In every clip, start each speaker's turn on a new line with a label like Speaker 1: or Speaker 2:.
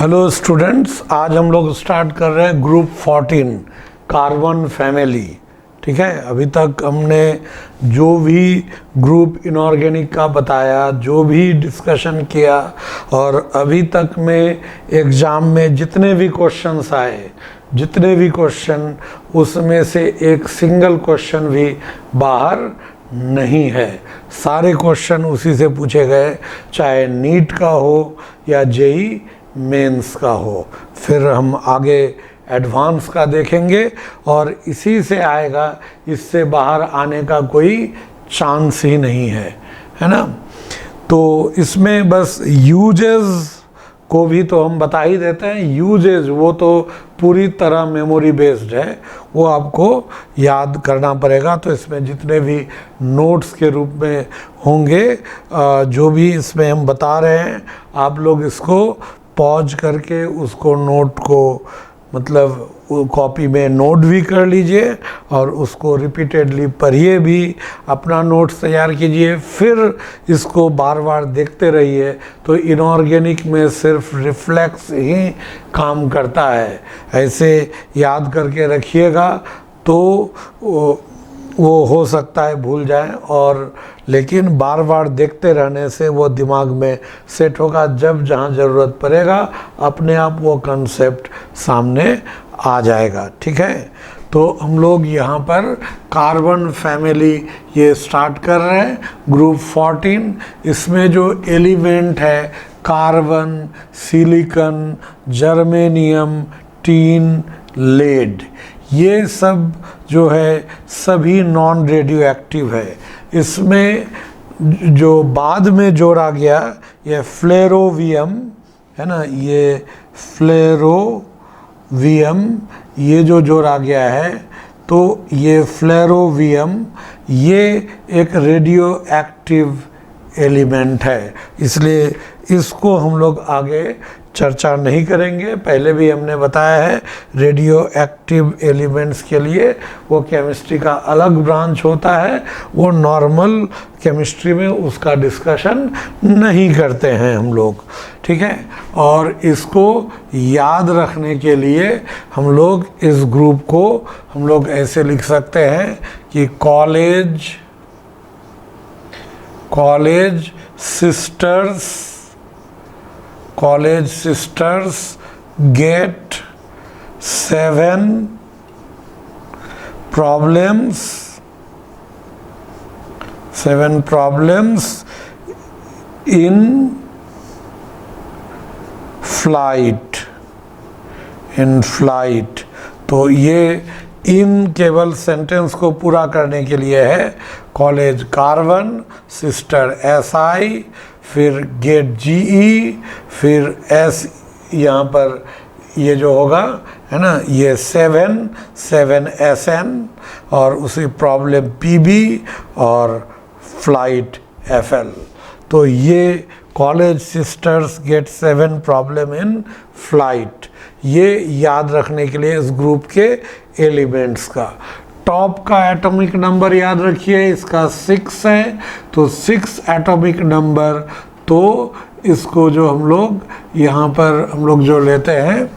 Speaker 1: Hello students, आज हम लोग स्टार्ट कर रहे हैं ग्रुप 14 कार्बन फैमिली। ठीक है, अभी तक हमने जो भी ग्रुप इनऑर्गेनिक का बताया, जो भी डिस्कशन किया, और अभी तक में एग्ज़ाम में जितने भी क्वेश्चंस आए, जितने भी क्वेश्चन, उसमें से एक सिंगल क्वेश्चन भी बाहर नहीं है। सारे क्वेश्चन उसी से पूछे गए, चाहे नीट का हो या जेई मेंस का हो। फिर हम आगे एडवांस का देखेंगे और इसी से आएगा, इससे बाहर आने का कोई चांस ही नहीं है ना। तो इसमें बस यूजेस को भी तो हम बता ही देते हैं। यूजेस वो तो पूरी तरह मेमोरी बेस्ड है, वो आपको याद करना पड़ेगा। तो इसमें जितने भी नोट्स के रूप में होंगे, जो भी इसमें हम बता रहे हैं, आप लोग इसको पॉज करके उसको नोट को मतलब कॉपी में नोट भी कर लीजिए और उसको रिपीटेडली पढ़िए भी, अपना नोट्स तैयार कीजिए, फिर इसको बार बार देखते रहिए। तो इनऑर्गेनिक में सिर्फ रिफ्लेक्स ही काम करता है, ऐसे याद करके रखिएगा। तो वो हो सकता है भूल जाए, और लेकिन बार बार देखते रहने से वो दिमाग में सेट होगा। जब जहाँ ज़रूरत पड़ेगा अपने आप वो कंसेप्ट सामने आ जाएगा। ठीक है, तो हम लोग यहाँ पर कार्बन फैमिली ये स्टार्ट कर रहे हैं, ग्रुप 14। इसमें जो एलिमेंट है carbon, silicon, germanium, tin, lead, ये सब जो है सभी नॉन रेडियो एक्टिव है। इसमें जो बाद में जोड़ा गया ये फ्लेरोवियम है ना, ये फ्लेरोवियम ये जो जोड़ा गया है, तो ये फ्लेरोवियम ये एक रेडियो एक्टिव एलिमेंट है, इसलिए इसको हम लोग आगे चर्चा नहीं करेंगे। पहले भी हमने बताया है, रेडियो एक्टिव एलिमेंट्स के लिए वो केमिस्ट्री का अलग ब्रांच होता है, वो नॉर्मल केमिस्ट्री में उसका डिस्कशन नहीं करते हैं हम लोग। ठीक है, और इसको याद रखने के लिए हम लोग इस ग्रुप को हम लोग ऐसे लिख सकते हैं कि college sisters get 7 problems in flight। तो ये इन केवल सेंटेंस को पूरा करने के लिए है। कॉलेज कार्बन, सिस्टर SI, फिर गेट GE, फिर S यहाँ पर ये जो होगा है ना, ये 7 SN, और उसी प्रॉब्लम PB और फ्लाइट FL। तो ये college sisters get 7 problem in flight, ये याद रखने के लिए इस ग्रुप के एलिमेंट्स का। टॉप का एटॉमिक नंबर याद रखिए, इसका 6 है, तो 6 एटॉमिक नंबर। तो इसको जो हम लोग यहाँ पर हम लोग जो लेते हैं,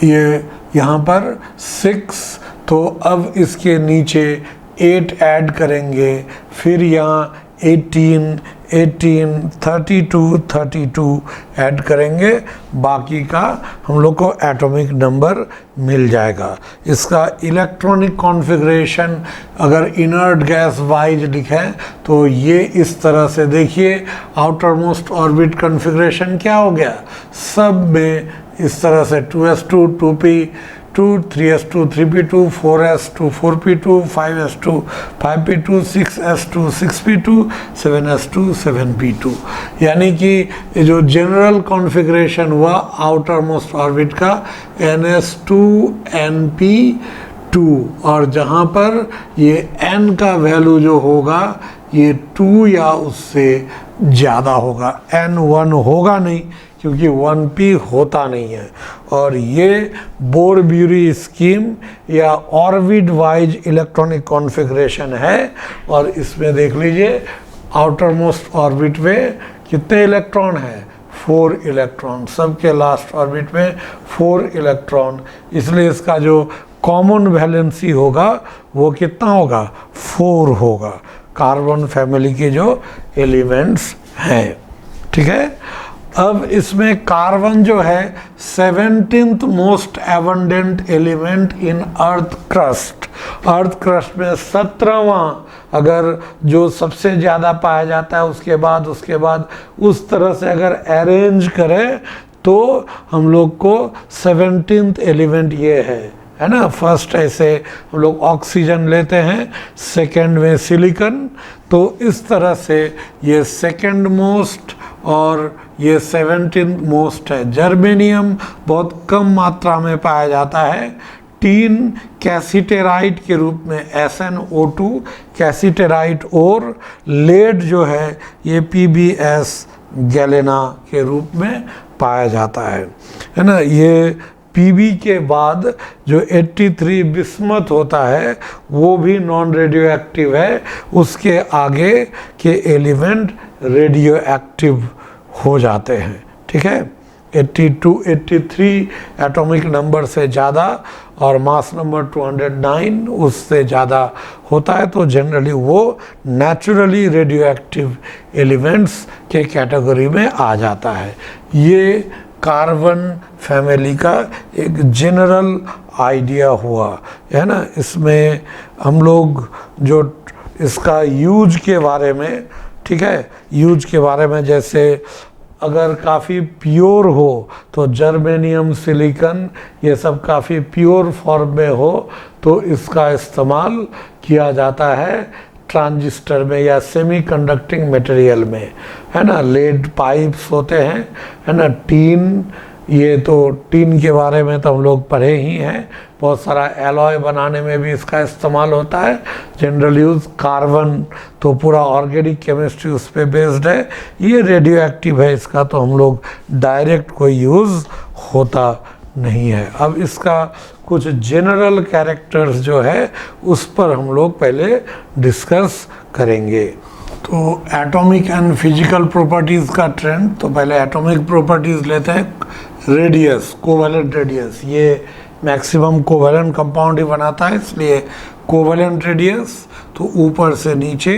Speaker 1: ये यहाँ पर 6, तो अब इसके नीचे 8 ऐड करेंगे, फिर यहाँ 18, 32 ऐड करेंगे, बाकी का हम लोग को एटॉमिक नंबर मिल जाएगा। इसका इलेक्ट्रॉनिक कॉन्फ़िगरेशन अगर इनर्ट गैस वाइज लिखें तो ये इस तरह से देखिए, आउटर मोस्ट ऑर्बिट कॉन्फ़िगरेशन क्या हो गया, सब में इस तरह से 2s2 2p2 3s2 3p2 4s2 4p2 5s2 5p2 6s2 6p2 7s2 7p2। यानी कि जो जनरल कॉन्फ़िगरेशन हुआ आउटर मोस्ट ऑर्बिट का ns2 np2, और जहाँ पर ये n का वैल्यू जो होगा ये 2 या उससे ज़्यादा होगा, n1 होगा नहीं क्योंकि 1p होता नहीं है। और ये बोर-ब्यूरी स्कीम या ऑर्बिट वाइज इलेक्ट्रॉनिक कॉन्फ़िगरेशन है, और इसमें देख लीजिए आउटर मोस्ट ऑर्बिट में कितने इलेक्ट्रॉन है, 4 इलेक्ट्रॉन, सबके लास्ट ऑर्बिट में 4 इलेक्ट्रॉन, इसलिए इसका जो कॉमन वैलेंसी होगा वो कितना होगा, 4 होगा, कार्बन फैमिली के जो एलिमेंट्स हैं। ठीक है, अब इसमें कार्बन जो है 17th most abundant element in earth crust, earth crust में 17वां अगर जो सबसे ज़्यादा पाया जाता है, उसके बाद उस तरह से अगर अरेंज करें तो हम लोग को 17th एलिमेंट ये है ना। फर्स्ट ऐसे हम लोग ऑक्सीजन लेते हैं, सेकंड में सिलिकॉन, तो इस तरह से ये सेकंड मोस्ट और ये 17th मोस्ट है। जर्मेनियम बहुत कम मात्रा में पाया जाता है, टीन कैसीटेराइट के रूप में SnO2 कैसीटेराइट, और लेड जो है ये PbS गैलेना के रूप में पाया जाता है ना। ये Pb के बाद जो 83 बिस्मथ होता है वो भी नॉन रेडियो एक्टिव है, उसके आगे के एलिमेंट रेडियो एक्टिव हो जाते हैं। ठीक है, 83 एटॉमिक नंबर से ज़्यादा और मास नंबर 209 उससे ज़्यादा होता है तो जनरली वो नेचुरली रेडियो एक्टिव एलिमेंट्स के कैटेगरी में आ जाता है। ये कार्बन फैमिली का एक जनरल आइडिया हुआ है ना। इसमें हम लोग जो इसका यूज के बारे में, ठीक है, यूज के बारे में जैसे अगर काफ़ी प्योर हो तो जर्मेनियम, सिलिकॉन ये सब काफ़ी प्योर फॉर्म में हो तो इसका इस्तेमाल किया जाता है ट्रांजिस्टर में या सेमी कंडक्टिंग मटेरियल में, है ना। लेड पाइप्स होते हैं, है ना। टीन, ये तो टीन के बारे में तो हम लोग पढ़े ही हैं, बहुत सारा एलॉय बनाने में भी इसका इस्तेमाल होता है। जनरल यूज़ कार्बन तो पूरा ऑर्गेनिक केमिस्ट्री उस पर बेस्ड है, ये रेडियो एक्टिव है, इसका तो हम लोग डायरेक्ट कोई यूज़ होता नहीं है। अब इसका कुछ जनरल कैरेक्टर्स जो है उस पर हम लोग पहले डिस्कस करेंगे। तो एटॉमिक एंड फिजिकल प्रॉपर्टीज़ का ट्रेंड, तो पहले एटॉमिक प्रॉपर्टीज़ लेते हैं। रेडियस, कोवैलेंट रेडियस, ये मैक्सिमम कोवैलेंट कंपाउंड ही बनाता है, इसलिए कोवैलेंट रेडियस तो ऊपर से नीचे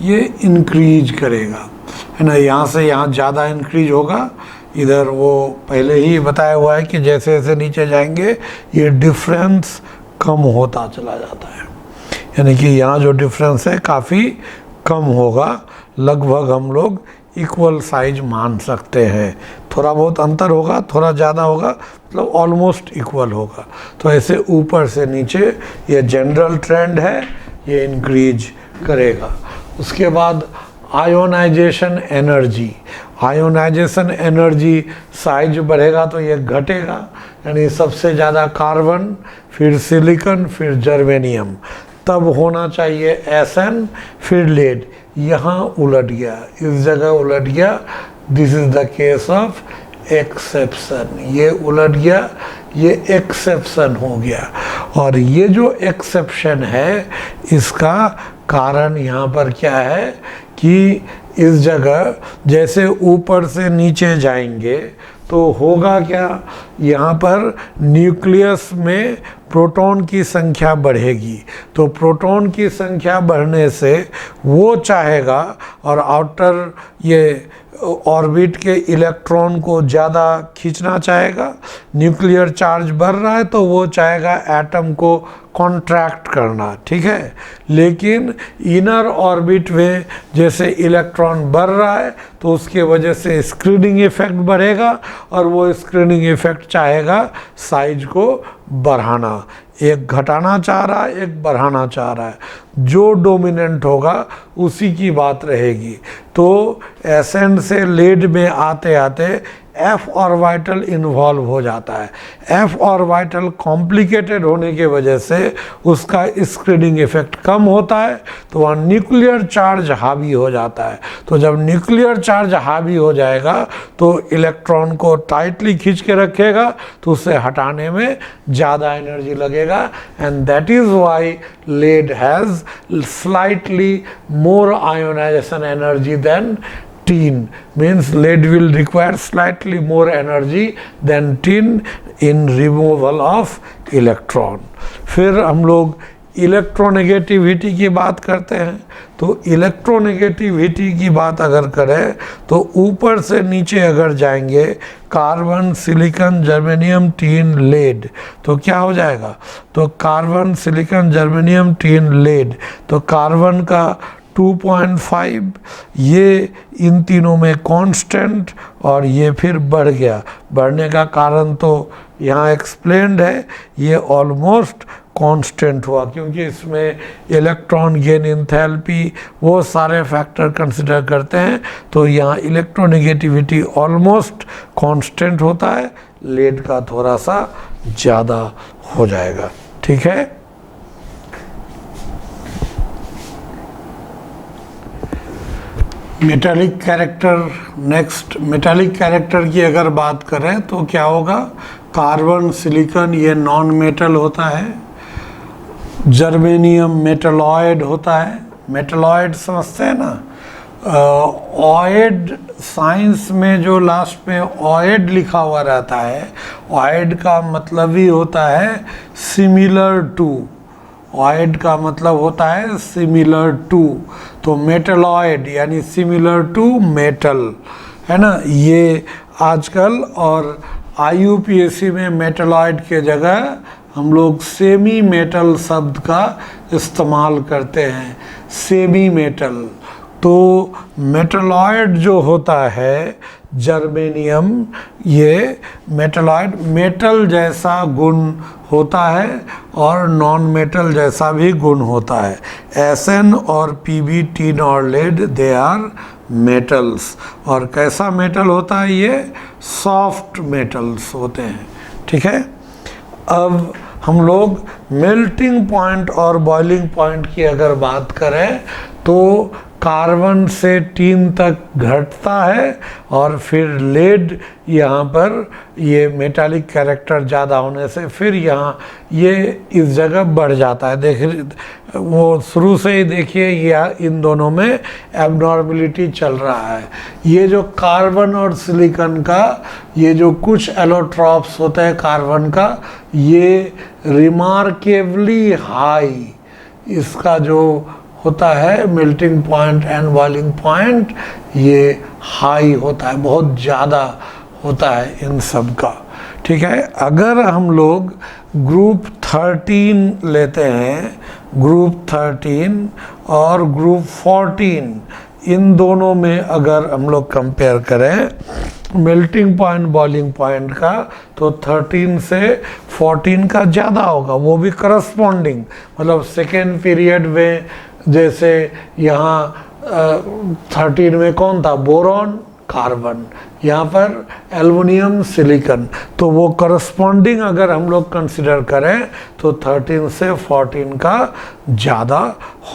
Speaker 1: ये इंक्रीज करेगा, है ना। यहाँ से यहाँ ज़्यादा इंक्रीज होगा, इधर वो पहले ही बताया हुआ है कि जैसे जैसे नीचे जाएंगे ये डिफरेंस कम होता चला जाता है, यानी कि यहाँ जो डिफरेंस है काफ़ी कम होगा, लगभग हम लोग इक्वल साइज मान सकते हैं। थोड़ा बहुत अंतर होगा, थोड़ा ज़्यादा होगा, मतलब ऑलमोस्ट इक्वल होगा। तो ऐसे ऊपर से नीचे ये जनरल ट्रेंड है, ये इंक्रीज करेगा। उसके बाद ionisation energy, ionisation energy size बढ़ेगा तो ये घटेगा, यानी सबसे ज़्यादा कार्बन, फिर सिलिकॉन, फिर जर्मेनियम, तब होना चाहिए Sn, फिर लेड। यहाँ उलट गया, इस जगह उलट गया, this is the case of exception, ये उलट गया, ये एक्सेप्शन हो गया। और ये जो एक्सेप्शन है इसका कारण यहाँ पर क्या है कि इस जगह जैसे ऊपर से नीचे जाएंगे तो होगा क्या, यहाँ पर न्यूक्लियस में प्रोटॉन की संख्या बढ़ेगी, तो प्रोटॉन की संख्या बढ़ने से वो चाहेगा और आउटर ये ऑर्बिट के इलेक्ट्रॉन को ज़्यादा खींचना चाहेगा। न्यूक्लियर चार्ज बढ़ रहा है तो वो चाहेगा एटम को कॉन्ट्रैक्ट करना, ठीक है। लेकिन इनर ऑर्बिट में जैसे इलेक्ट्रॉन बढ़ रहा है तो उसके वजह से स्क्रीनिंग इफेक्ट बढ़ेगा और वो स्क्रीनिंग इफेक्ट चाहेगा साइज को बढ़ाना, एक घटाना चाह रहा है, एक बढ़ाना चाह रहा है, जो डोमिनेंट होगा उसी की बात रहेगी। तो एसेंड से लेड में आते आते एफ ऑर्बिटल इन्वॉल्व हो जाता है। एफ ऑर्बिटल कॉम्प्लिकेटेड होने के वजह से उसका स्क्रीनिंग इफेक्ट कम होता है, तो वहाँ न्यूक्लियर चार्ज हावी हो जाता है। तो जब न्यूक्लियर चार्ज हावी हो जाएगा तो इलेक्ट्रॉन को टाइटली खींच के रखेगा, तो उसे हटाने में ज़्यादा एनर्जी लगेगा, and that is why lead has slightly more ionization energy than tin, means lead will require slightly more energy than tin in removal of electron. फिर हम लोग इलेक्ट्रोनेगेटिविटी की बात करते हैं। तो इलेक्ट्रोनेगेटिविटी की बात अगर करें तो ऊपर से नीचे अगर जाएंगे, carbon, silicon, germanium, tin, lead, तो क्या हो जाएगा? तो carbon, silicon, germanium, tin, lead, तो कार्बन का 2.5, ये इन तीनों में कांस्टेंट, और ये फिर बढ़ गया। बढ़ने का कारण तो यहाँ एक्सप्लेन्ड है, ये ऑलमोस्ट कांस्टेंट हुआ क्योंकि इसमें इलेक्ट्रॉन गेन, इंथैल्पी, वो सारे फैक्टर कंसिडर करते हैं। तो यहाँ इलेक्ट्रोनेगेटिविटी ऑलमोस्ट कांस्टेंट होता है, लेड का थोड़ा सा ज़्यादा हो जाएगा। ठीक है, metallic character. Next, metallic character की अगर बात करें तो क्या होगा? कार्बन, सिलिकॉन ये नॉन मेटल होता है, जर्मेनियम मेटलॉयड होता है। मेटलॉयड समझते हैं ना? ऑयड, साइंस में जो लास्ट में ऑयड लिखा हुआ रहता है, ऑयड का मतलब ही होता है सिमिलर टू। ऑयड का मतलब होता है सिमिलर टू। तो मेटलॉयड यानी सिमिलर टू मेटल, है ना? ये आजकल और IUPAC में मेटलॉयड के जगह हम लोग सेमी मेटल शब्द का इस्तेमाल करते हैं, सेमी मेटल। तो मेटलॉयड जो होता है जर्मेनियम, ये मेटलॉयड मेटल जैसा गुण होता है और नॉन मेटल जैसा भी गुण होता है। SN और PB, टीन और लेड, दे आर मेटल्स। और कैसा मेटल होता है? ये सॉफ्ट मेटल्स होते हैं। ठीक है, अब हम लोग मेल्टिंग पॉइंट और बॉइलिंग पॉइंट की अगर बात करें तो कार्बन से टीन तक घटता है और फिर लेड यहाँ पर ये मेटालिक कैरेक्टर ज़्यादा होने से फिर यहाँ ये इस जगह बढ़ जाता है। देख, वो शुरू से ही देखिए ये इन दोनों में एबनॉर्मलिटी चल रहा है। ये जो कार्बन और सिलिकॉन का ये जो कुछ एलोट्रॉप्स होते हैं कार्बन का, ये रिमार्केबली हाई, इसका जो होता है melting point and boiling point, ये हाई होता है, बहुत ज़्यादा होता है इन सब का। ठीक है, अगर हम लोग ग्रुप 13 लेते हैं, ग्रुप 13 और ग्रुप 14, इन दोनों में अगर हम लोग कंपेयर करें मेल्टिंग पॉइंट बॉइलिंग पॉइंट का, तो 13 से 14 का ज़्यादा होगा, वो भी करस्पॉन्डिंग। मतलब सेकेंड पीरियड में जैसे यहाँ 13 में कौन था? बोरॉन, कार्बन, यहाँ पर एल्युमिनियम, सिलिकॉन। तो वो करस्पॉन्डिंग अगर हम लोग कंसिडर करें तो 13 से 14 का ज़्यादा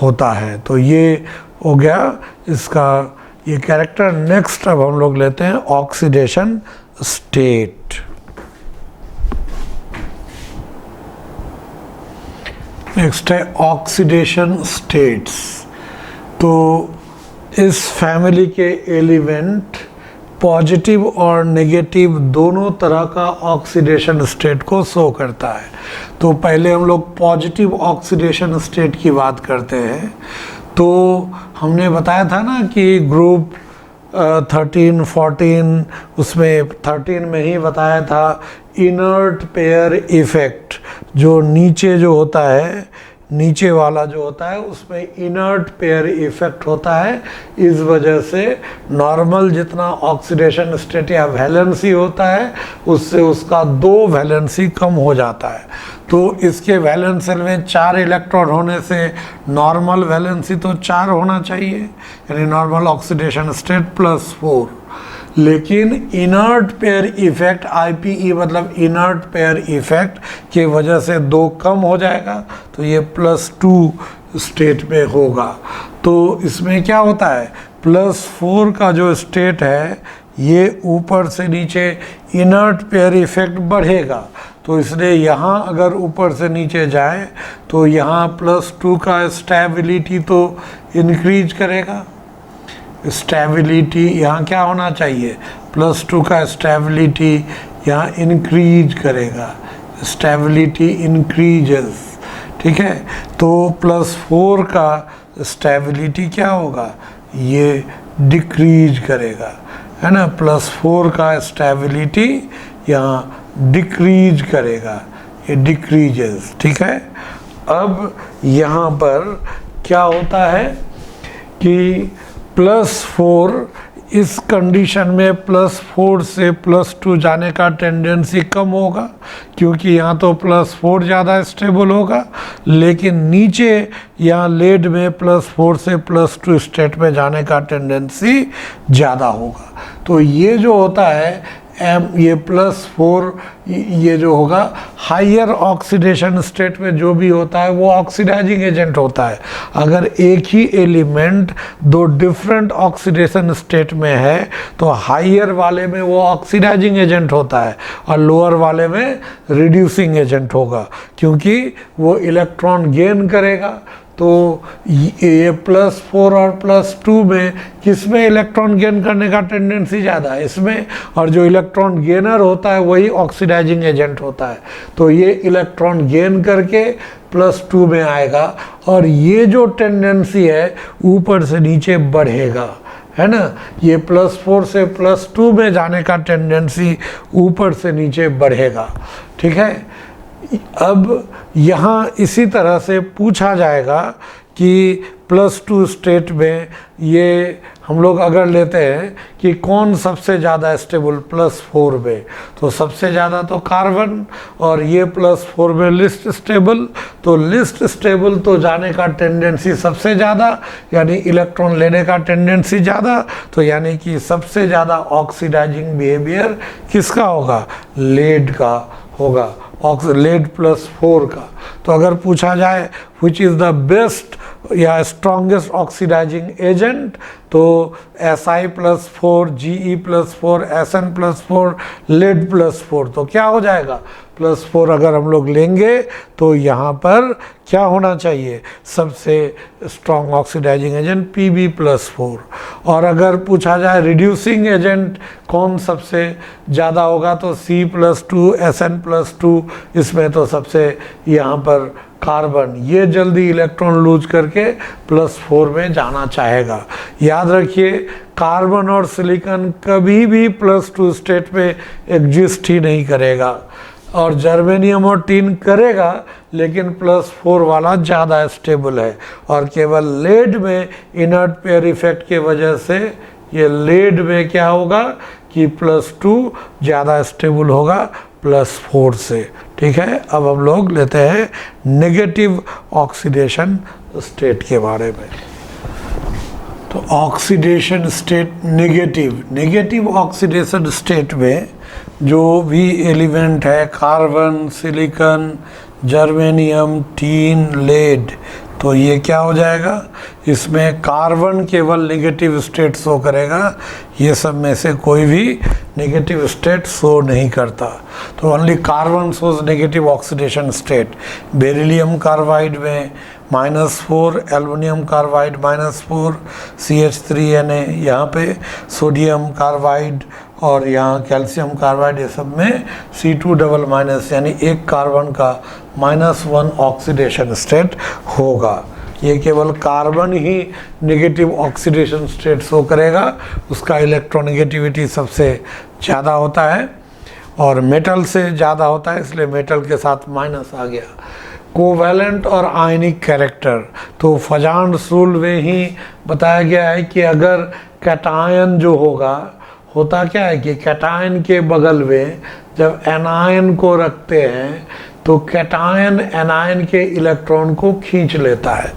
Speaker 1: होता है। तो ये हो गया इसका ये कैरेक्टर। नेक्स्ट अब हम लोग लेते हैं ऑक्सीडेशन स्टेट। नेक्स्ट है ऑक्सीडेशन स्टेट्स। तो इस फैमिली के एलिमेंट पॉजिटिव और नेगेटिव दोनों तरह का ऑक्सीडेशन स्टेट को शो करता है। तो पहले हम लोग पॉजिटिव ऑक्सीडेशन स्टेट की बात करते हैं। तो हमने बताया था ना कि ग्रुप 13, 14, उसमें 13 में ही बताया था इनर्ट पेयर इफेक्ट, जो नीचे जो होता है, नीचे वाला जो होता है उसमें इनर्ट पेयर इफेक्ट होता है। इस वजह से नॉर्मल जितना ऑक्सीडेशन स्टेट या वैलेंसी होता है उससे उसका 2 वैलेंसी कम हो जाता है। तो इसके वैलेंस शेल में 4 इलेक्ट्रॉन होने से नॉर्मल वैलेंसी तो 4 होना चाहिए, यानी नॉर्मल ऑक्सीडेशन स्टेट +4। लेकिन इनर्ट पेयर इफेक्ट IPE मतलब इनर्ट पेयर इफेक्ट के वजह से 2 कम हो जाएगा, तो ये +2 स्टेट में होगा। तो इसमें क्या होता है, +4 का जो स्टेट है ये ऊपर से नीचे इनर्ट पेयर इफेक्ट बढ़ेगा। तो इसलिए यहाँ अगर ऊपर से नीचे जाए तो यहाँ +2 का स्टेबिलिटी तो इंक्रीज करेगा, स्टेबिलिटी यहाँ क्या होना चाहिए, +2 का स्टेबिलिटी यहाँ इंक्रीज करेगा, स्टेबिलिटी इंक्रीजेस, ठीक है। तो +4 का स्टेबिलिटी क्या होगा, ये डिक्रीज करेगा, है ना। +4 का स्टेबिलिटी यहाँ डिक्रीज करेगा, ये डिक्रीजेस, ठीक है। अब यहाँ पर क्या होता है कि +4 इस कंडीशन में +4 से +2 जाने का टेंडेंसी कम होगा, क्योंकि यहाँ तो +4 ज़्यादा स्टेबल होगा, लेकिन नीचे यहाँ लेड में +4 से +2 स्टेट में जाने का टेंडेंसी ज़्यादा होगा। तो ये जो होता है ये +4 ये जो होगा हायर ऑक्सीडेशन स्टेट में जो भी होता है वो ऑक्सीडाइजिंग एजेंट होता है। अगर एक ही एलिमेंट दो डिफरेंट ऑक्सीडेशन स्टेट में है तो हायर वाले में वो ऑक्सीडाइजिंग एजेंट होता है और लोअर वाले में रिड्यूसिंग एजेंट होगा, क्योंकि वो इलेक्ट्रॉन गेन करेगा। तो ये +4 और +2 में किस में इलेक्ट्रॉन गेन करने का टेंडेंसी ज़्यादा है, इसमें, और जो इलेक्ट्रॉन गेनर होता है वही ऑक्सीडाइजिंग एजेंट होता है। तो ये इलेक्ट्रॉन गेन करके +2 में आएगा और ये जो टेंडेंसी है ऊपर से नीचे बढ़ेगा, है ना। ये +4 से +2 में जाने का टेंडेंसी ऊपर से नीचे बढ़ेगा, ठीक है। अब यहाँ इसी तरह से पूछा जाएगा कि +2 स्टेट में ये हम लोग अगर लेते हैं कि कौन सबसे ज़्यादा स्टेबल +4 में, तो सबसे ज़्यादा तो कार्बन, और ये +4 में लिस्ट स्टेबल। तो लिस्ट स्टेबल तो जाने का टेंडेंसी सबसे ज़्यादा, यानी इलेक्ट्रॉन लेने का टेंडेंसी ज़्यादा, तो यानी कि सबसे ज़्यादा ऑक्सीडाइजिंग बिहेवियर किसका होगा, लेड का होगा, लेड +4 का। तो अगर पूछा जाए विच इज़ द बेस्ट या स्ट्रॉन्गेस्ट ऑक्सीडाइजिंग एजेंट, तो Si+4, Ge+4, Sn+4, लेड +4, तो क्या हो जाएगा, +4 अगर हम लोग लेंगे तो यहाँ पर क्या होना चाहिए, सबसे स्ट्रॉन्ग ऑक्सीडाइजिंग एजेंट Pb+4। और अगर पूछा जाए रिड्यूसिंग एजेंट कौन सबसे ज़्यादा होगा, तो C+2, Sn+2, इसमें तो सबसे यहाँ पर कार्बन, ये जल्दी इलेक्ट्रॉन लूज करके +4 में जाना चाहेगा। याद रखिए कार्बन और सिलिकॉन कभी भी +2 स्टेट में एग्जिस्ट ही नहीं करेगा, और जर्मेनियम और टिन करेगा, लेकिन +4 वाला ज़्यादा स्टेबल है। और केवल लेड में इनर्ट पेयर इफेक्ट के वजह से ये लेड में क्या होगा कि +2 ज़्यादा स्टेबल होगा +4 से, ठीक है। अब हम लोग लेते हैं नेगेटिव ऑक्सीडेशन स्टेट के बारे में। तो oxidation state negative oxidation state में जो भी एलिमेंट है, carbon, silicon, germanium, tin, lead, तो ये क्या हो जाएगा, इसमें कार्बन केवल नेगेटिव स्टेट शो करेगा, ये सब में से कोई भी नेगेटिव स्टेट शो नहीं करता। तो only carbon shows negative oxidation state. Beryllium carbide में -4, एल्युमिनियम कार्बाइड -4, CH3Na, यहाँ पे सोडियम कार्बाइड और यहाँ कैल्शियम कार्बाइड, ये सब में C2 यानी एक कार्बन का -1 ऑक्सीडेशन स्टेट होगा। ये केवल कार्बन ही नेगेटिव ऑक्सीडेशन स्टेट शो करेगा, उसका इलेक्ट्रोनेगेटिविटी सबसे ज़्यादा होता है और मेटल से ज़्यादा होता है, इसलिए मेटल के साथ माइनस आ गया। कोवैलेंट और आयनिक कैरेक्टर, तो फजान रूल में ही बताया गया है कि अगर कैटायन जो होता क्या है कि कैटायन के बगल में जब एनायन को रखते हैं तो कैटायन एनायन के इलेक्ट्रॉन को खींच लेता है,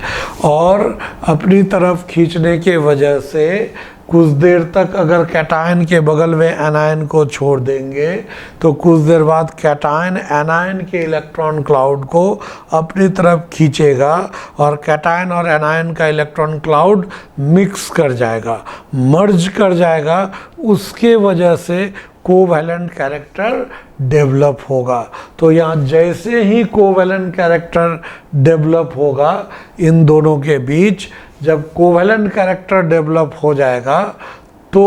Speaker 1: और अपनी तरफ खींचने के वजह से कुछ देर तक अगर कैटायन के बगल में एनायन को छोड़ देंगे तो कुछ देर बाद कैटायन एनायन के इलेक्ट्रॉन क्लाउड को अपनी तरफ खींचेगा और कैटायन और एनायन का इलेक्ट्रॉन क्लाउड मिक्स कर जाएगा, मर्ज कर जाएगा। उसके वजह से कोवैलेंट कैरेक्टर डेवलप होगा। तो यहाँ जैसे ही कोवैलेंट कैरेक्टर डेवलप होगा इन दोनों के बीच, जब कोवैलेंट कैरेक्टर डेवलप हो जाएगा तो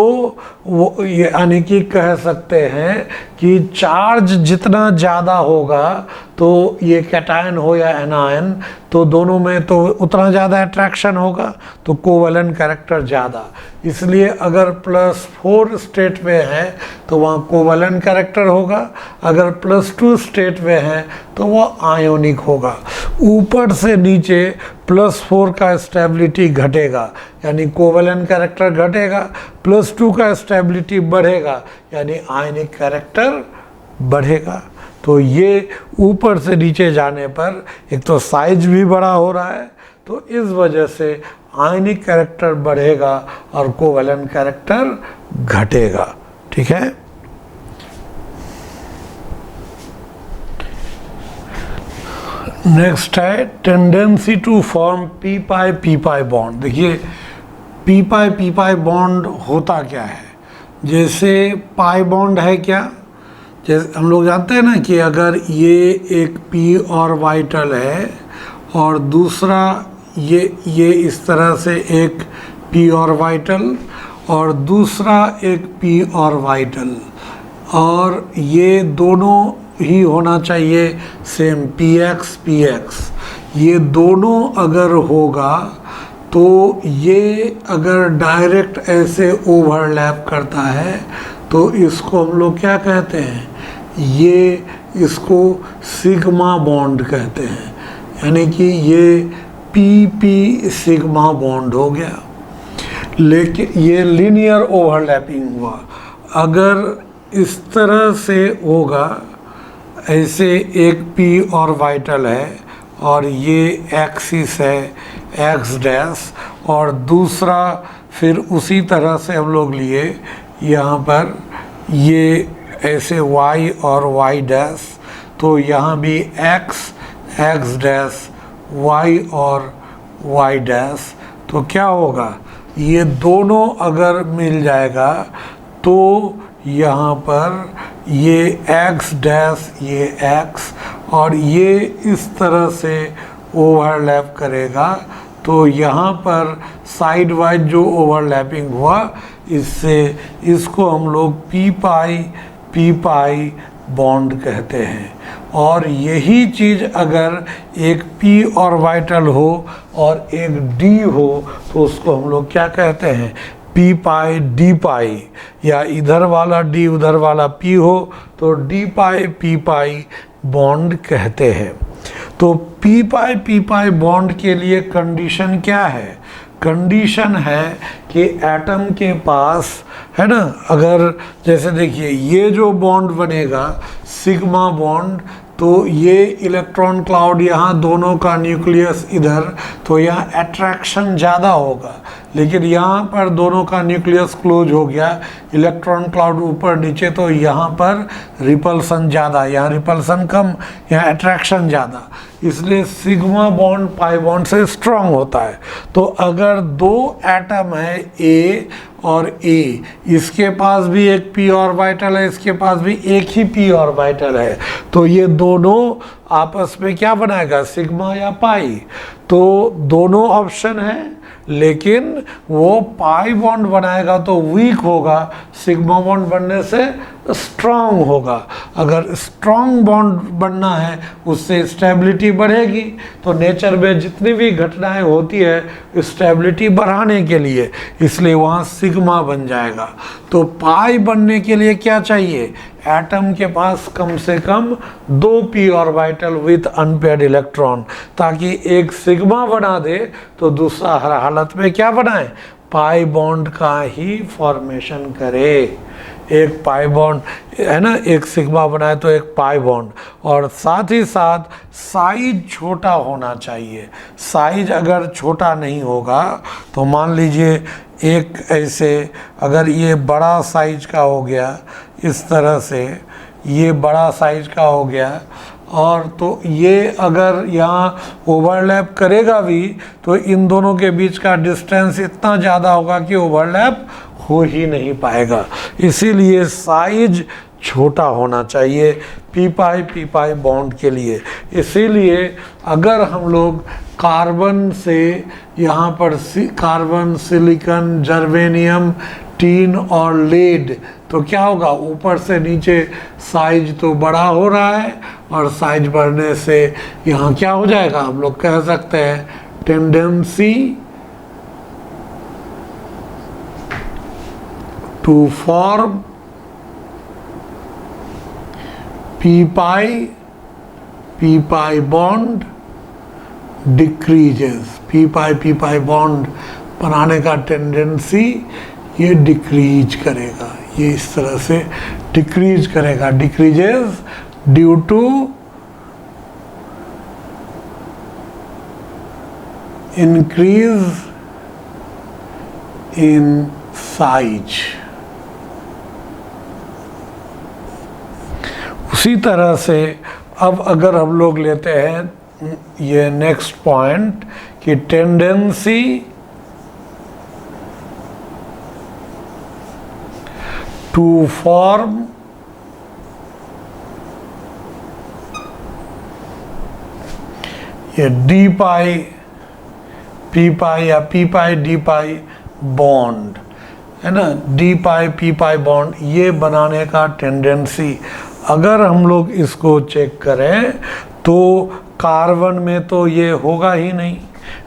Speaker 1: वो ये यानी कि कह सकते हैं कि चार्ज जितना ज़्यादा होगा तो ये कैटायन हो या एनायन, तो दोनों में तो उतना ज़्यादा अट्रैक्शन होगा, तो कोवैलेंट कैरेक्टर ज़्यादा। इसलिए अगर +4 स्टेट में है तो वहाँ कोवैलेंट कैरेक्टर होगा, अगर +2 स्टेट में है तो वह आयोनिक होगा। ऊपर से नीचे +4 का स्टेबिलिटी घटेगा यानी कोवैलेंट कैरेक्टर घटेगा, +2 का स्टेबिलिटी बढ़ेगा यानी आयनिक कैरेक्टर बढ़ेगा। तो ये ऊपर से नीचे जाने पर एक तो साइज भी बड़ा हो रहा है, तो इस वजह से आयनिक कैरेक्टर बढ़ेगा और कोवैलेंट कैरेक्टर घटेगा। ठीक है। नेक्स्ट है tendency to form p pi bond. देखिए पी पाई बॉन्ड होता क्या है। जैसे पाई बॉन्ड है क्या, जैसे हम लोग जानते हैं ना कि अगर ये एक पी ऑर्बिटल है और दूसरा ये इस तरह से एक पी ऑर्बिटल और दूसरा एक पी ऑर्बिटल, और ये दोनों ही होना चाहिए सेम px, ये दोनों अगर होगा तो ये अगर डायरेक्ट ऐसे ओवरलैप करता है तो इसको हम लोग क्या कहते हैं, ये इसको सिग्मा बॉन्ड कहते हैं, यानी कि ये पी सिग्मा बॉन्ड हो गया। लेकिन ये लीनियर ओवरलैपिंग हुआ। अगर इस तरह से होगा, ऐसे एक पी ऑर्बिटल है और ये एक्सिस है एक्स डैश, और दूसरा फिर उसी तरह से हम लोग लिए यहाँ पर ये ऐसे y और y डैश, तो यहाँ भी x डैश y और y डैश, तो क्या होगा, ये दोनों अगर मिल जाएगा तो यहाँ पर ये x डैश ये x और ये इस तरह से ओवरलैप करेगा, तो यहाँ पर साइड वाइज जो ओवरलैपिंग हुआ इससे इसको हम लोग पी पाई बॉन्ड कहते हैं। और यही चीज़ अगर एक पी ऑर्बिटल हो और एक डी हो तो उसको हम लोग क्या कहते हैं, पी पाई डी पाई, या इधर वाला डी उधर वाला पी हो तो डी पाई पी पाई बॉन्ड कहते हैं। तो पी पाई बॉन्ड के लिए कंडीशन क्या है, कंडीशन है कि एटम के पास है ना, अगर जैसे देखिए ये जो बॉन्ड बनेगा सिग्मा बॉन्ड, तो ये इलेक्ट्रॉन क्लाउड यहाँ दोनों का न्यूक्लियस इधर, तो यहाँ अट्रैक्शन ज़्यादा होगा, लेकिन यहाँ पर दोनों का न्यूक्लियस क्लोज हो गया, इलेक्ट्रॉन क्लाउड ऊपर नीचे, तो यहाँ पर रिपल्सन ज़्यादा, यहाँ रिपल्सन कम, यहाँ अट्रैक्शन ज़्यादा, इसलिए सिग्मा बॉन्ड पाई बॉन्ड से स्ट्रांग होता है। तो अगर दो एटम है ए और ए, इसके पास भी एक पी ऑर्बिटल है, इसके पास भी एक ही पी ऑर्बिटल है, तो ये दोनों आपस में क्या बनाएगा, सिग्मा या पाई। तो दोनों ऑप्शन है, लेकिन वो पाई बॉन्ड बनाएगा तो वीक होगा, सिग्मा बॉन्ड बनने से स्ट्रांग होगा। अगर स्ट्रांग बॉन्ड बनना है उससे स्टेबिलिटी बढ़ेगी, तो नेचर में जितनी भी घटनाएं होती है स्टेबिलिटी बढ़ाने के लिए, इसलिए वहाँ सिग्मा बन जाएगा। तो पाई बनने के लिए क्या चाहिए, एटम के पास कम से कम 2 P orbital with unpaired electron, ताकि एक सिग्मा बना दे तो दूसरा हर हालत में क्या बनाए, पाई बॉन्ड का ही फॉर्मेशन करे। एक पाई बॉन्ड है ना, एक सिग्मा बनाए तो एक पाई बॉन्ड, और साथ ही साथ साइज छोटा होना चाहिए। साइज अगर छोटा नहीं होगा तो मान लीजिए एक ऐसे, अगर ये बड़ा साइज का हो गया इस तरह से, ये बड़ा साइज का हो गया, और तो ये अगर यहाँ ओवरलैप करेगा भी तो इन दोनों के बीच का डिस्टेंस इतना ज़्यादा होगा कि ओवरलैप हो ही नहीं पाएगा। इसीलिए साइज छोटा होना चाहिए पी पाई बॉन्ड के लिए। इसीलिए अगर हम लोग कार्बन से यहाँ पर कार्बन, सिलिकॉन, जर्मेनियम, टीन और लेड, तो क्या होगा, ऊपर से नीचे साइज तो बड़ा हो रहा है, और साइज बढ़ने से यहाँ क्या हो जाएगा, हम लोग कह सकते हैं tendency to form p pi bond decreases. P pi bond बनाने का टेंडेंसी ये डिक्रीज करेगा, ये इस तरह से डिक्रीज करेगा, decreases due to increase in size. उसी तरह से अब अगर हम लोग लेते हैं ये नेक्स्ट पॉइंट कि टेंडेंसी टू फॉर्म ये डी पाई पी पाई या P pi d pi bond है ना, डी पाई पी पाई बॉन्ड ये बनाने का टेंडेंसी अगर हम लोग इसको चेक करें तो कार्बन में तो ये होगा ही नहीं,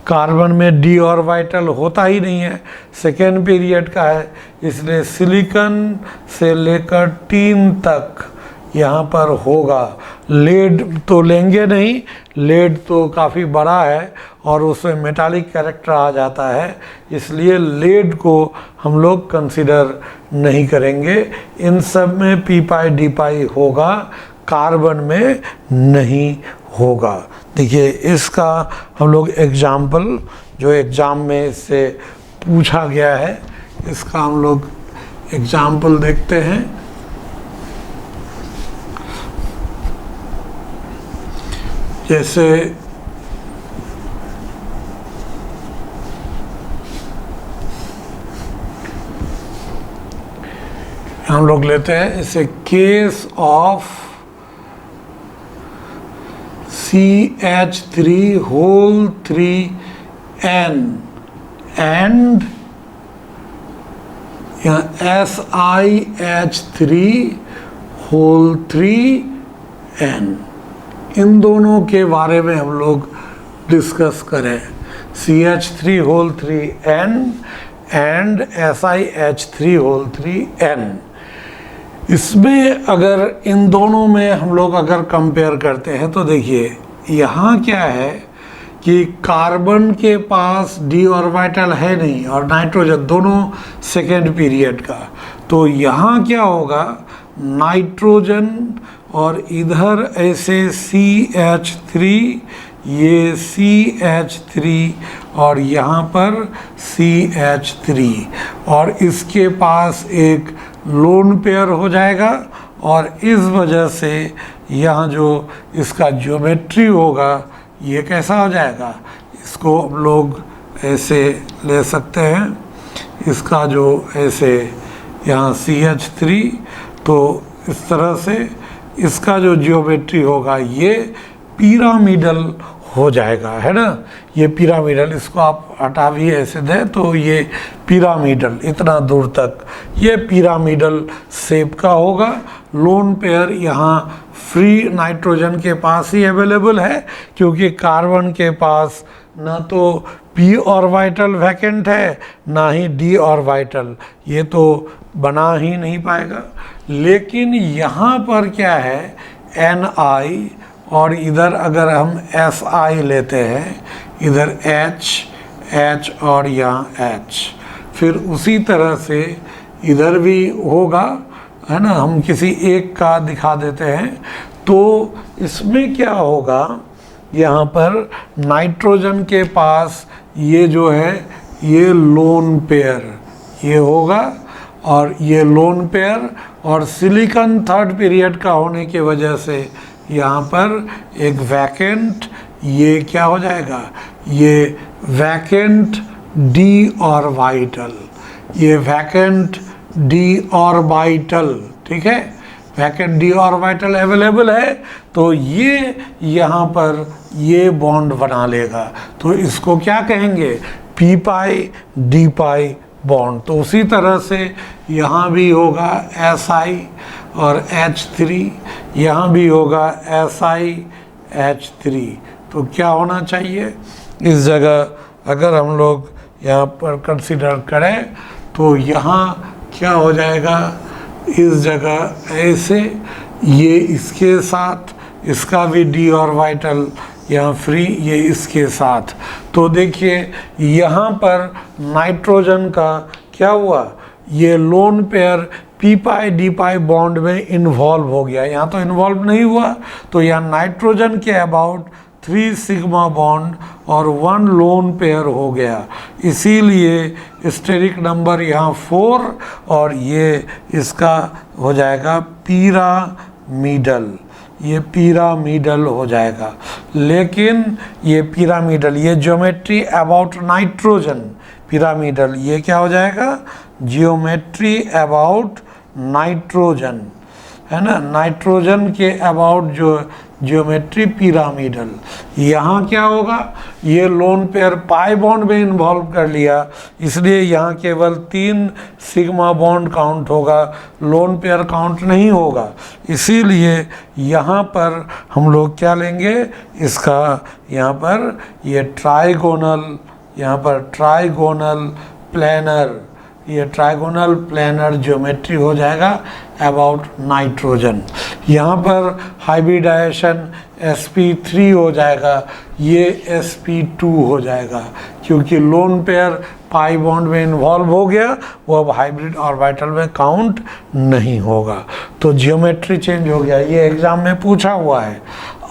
Speaker 1: कार्बन में डी ऑर्बिटल होता ही नहीं है, सेकेंड पीरियड का है, इसलिए सिलिकॉन से लेकर टीन तक यहाँ पर होगा। लेड तो लेंगे नहीं, लेड तो काफ़ी बड़ा है और उसमें मेटालिक कैरेक्टर आ जाता है, इसलिए लेड को हम लोग कंसिडर नहीं करेंगे। इन सब में पी पाई डी पाई होगा, कार्बन में नहीं होगा। देखिए इसका हम लोग एग्जाम्पल जो एग्ज़ाम में इससे पूछा गया है, इसका हम लोग एग्जाम्पल देखते हैं। जैसे हम लोग लेते हैं इसे case of CH3 whole 3N and SiH3 whole 3N। इन दोनों के बारे में हम लोग डिस्कस करें। CH3 whole 3N and SiH3 whole 3N। इसमें अगर इन दोनों में हम लोग अगर कंपेयर करते हैं तो देखिए यहाँ क्या है कि कार्बन के पास डी ऑर्बिटल है नहीं और नाइट्रोजन दोनों सेकेंड पीरियड का, तो यहाँ क्या होगा, नाइट्रोजन और इधर ऐसे CH3, ये CH3 और यहाँ पर CH3, और इसके पास एक लोन पेयर हो जाएगा, और इस वजह से यहाँ जो इसका ज्योमेट्री होगा ये कैसा हो जाएगा, इसको हम लोग ऐसे ले सकते हैं, इसका जो ऐसे यहाँ CH3, तो इस तरह से इसका जो ज्योमेट्री होगा ये पिरामिडल हो जाएगा, है ना, ये पिरामिडल, इसको आप हटा भी ऐसे दें तो ये पिरामिडल इतना दूर तक ये पिरामिडल शेप का होगा। लोन पेयर यहाँ फ्री नाइट्रोजन के पास ही अवेलेबल है, क्योंकि कार्बन के पास ना तो p ऑर्बिटल वैकेंट है ना ही d ऑर्बिटल, ये तो बना ही नहीं पाएगा। लेकिन यहाँ पर क्या है, Ni, और इधर अगर हम Si लेते हैं, इधर H और यहाँ H, फिर उसी तरह से इधर भी होगा, है ना, हम किसी एक का दिखा देते हैं। तो इसमें क्या होगा, यहाँ पर नाइट्रोजन के पास ये जो है ये लोन पेयर ये होगा, और ये लोन पेयर, और सिलिकॉन थर्ड पीरियड का होने की वजह से यहाँ पर एक वैकेंट, ये क्या हो जाएगा, ये वैकेंट डी ऑर्बिटल, ये वैकेंट डी ऑर्बिटल, ठीक है, वैकेंट डी ऑर्बिटल अवेलेबल है, तो ये यहाँ पर ये बॉन्ड बना लेगा, तो इसको क्या कहेंगे, P pi d pi bond. तो उसी तरह से यहाँ भी होगा SI और H3, यहाँ भी होगा SI H3। तो क्या होना चाहिए इस जगह, अगर हम लोग यहाँ पर कंसीडर करें तो यहाँ क्या हो जाएगा, इस जगह ऐसे, ये इसके साथ, इसका भी डी ऑर्बिटल यहाँ फ्री, ये इसके साथ। तो देखिए यहाँ पर नाइट्रोजन का क्या हुआ, ये lone pair P pi d pi bond में इन्वॉल्व हो गया, यहाँ तो इन्वॉल्व नहीं हुआ, तो यहाँ नाइट्रोजन के अबाउट 3 सिग्मा बॉन्ड और 1 लोन पेयर हो गया, इसीलिए स्टेरिक नंबर यहाँ 4 और ये इसका हो जाएगा पिरामिडल, ये पिरामिडल हो जाएगा। लेकिन ये पिरामिडल, ये ज्योमेट्री अबाउट नाइट्रोजन, पिरामिडल, ये क्या हो जाएगा, जियोमेट्री अबाउट नाइट्रोजन, है ना, नाइट्रोजन के अबाउट जो ज्योमेट्री पिरामिडल। यहाँ क्या होगा, ये लोन पेयर पाई बॉन्ड में इन्वॉल्व कर लिया, इसलिए यहाँ केवल 3 सिग्मा बॉन्ड काउंट होगा, लोन पेयर काउंट नहीं होगा, इसीलिए यहाँ पर हम लोग क्या लेंगे, इसका यहाँ पर ये ट्राइगोनल, यहाँ पर ट्राइगोनल प्लेनर, ये ट्राइगोनल प्लेनर ज्योमेट्री हो जाएगा अबाउट नाइट्रोजन। यहाँ पर हाइब्रिडाइजेशन sp3 हो जाएगा, ये sp2 हो जाएगा, क्योंकि लोन पेयर पाई बॉन्ड में इन्वॉल्व हो गया, वो अब हाइब्रिड ऑर्बिटल में काउंट नहीं होगा, तो जियोमेट्री चेंज हो गया, ये एग्जाम में पूछा हुआ है।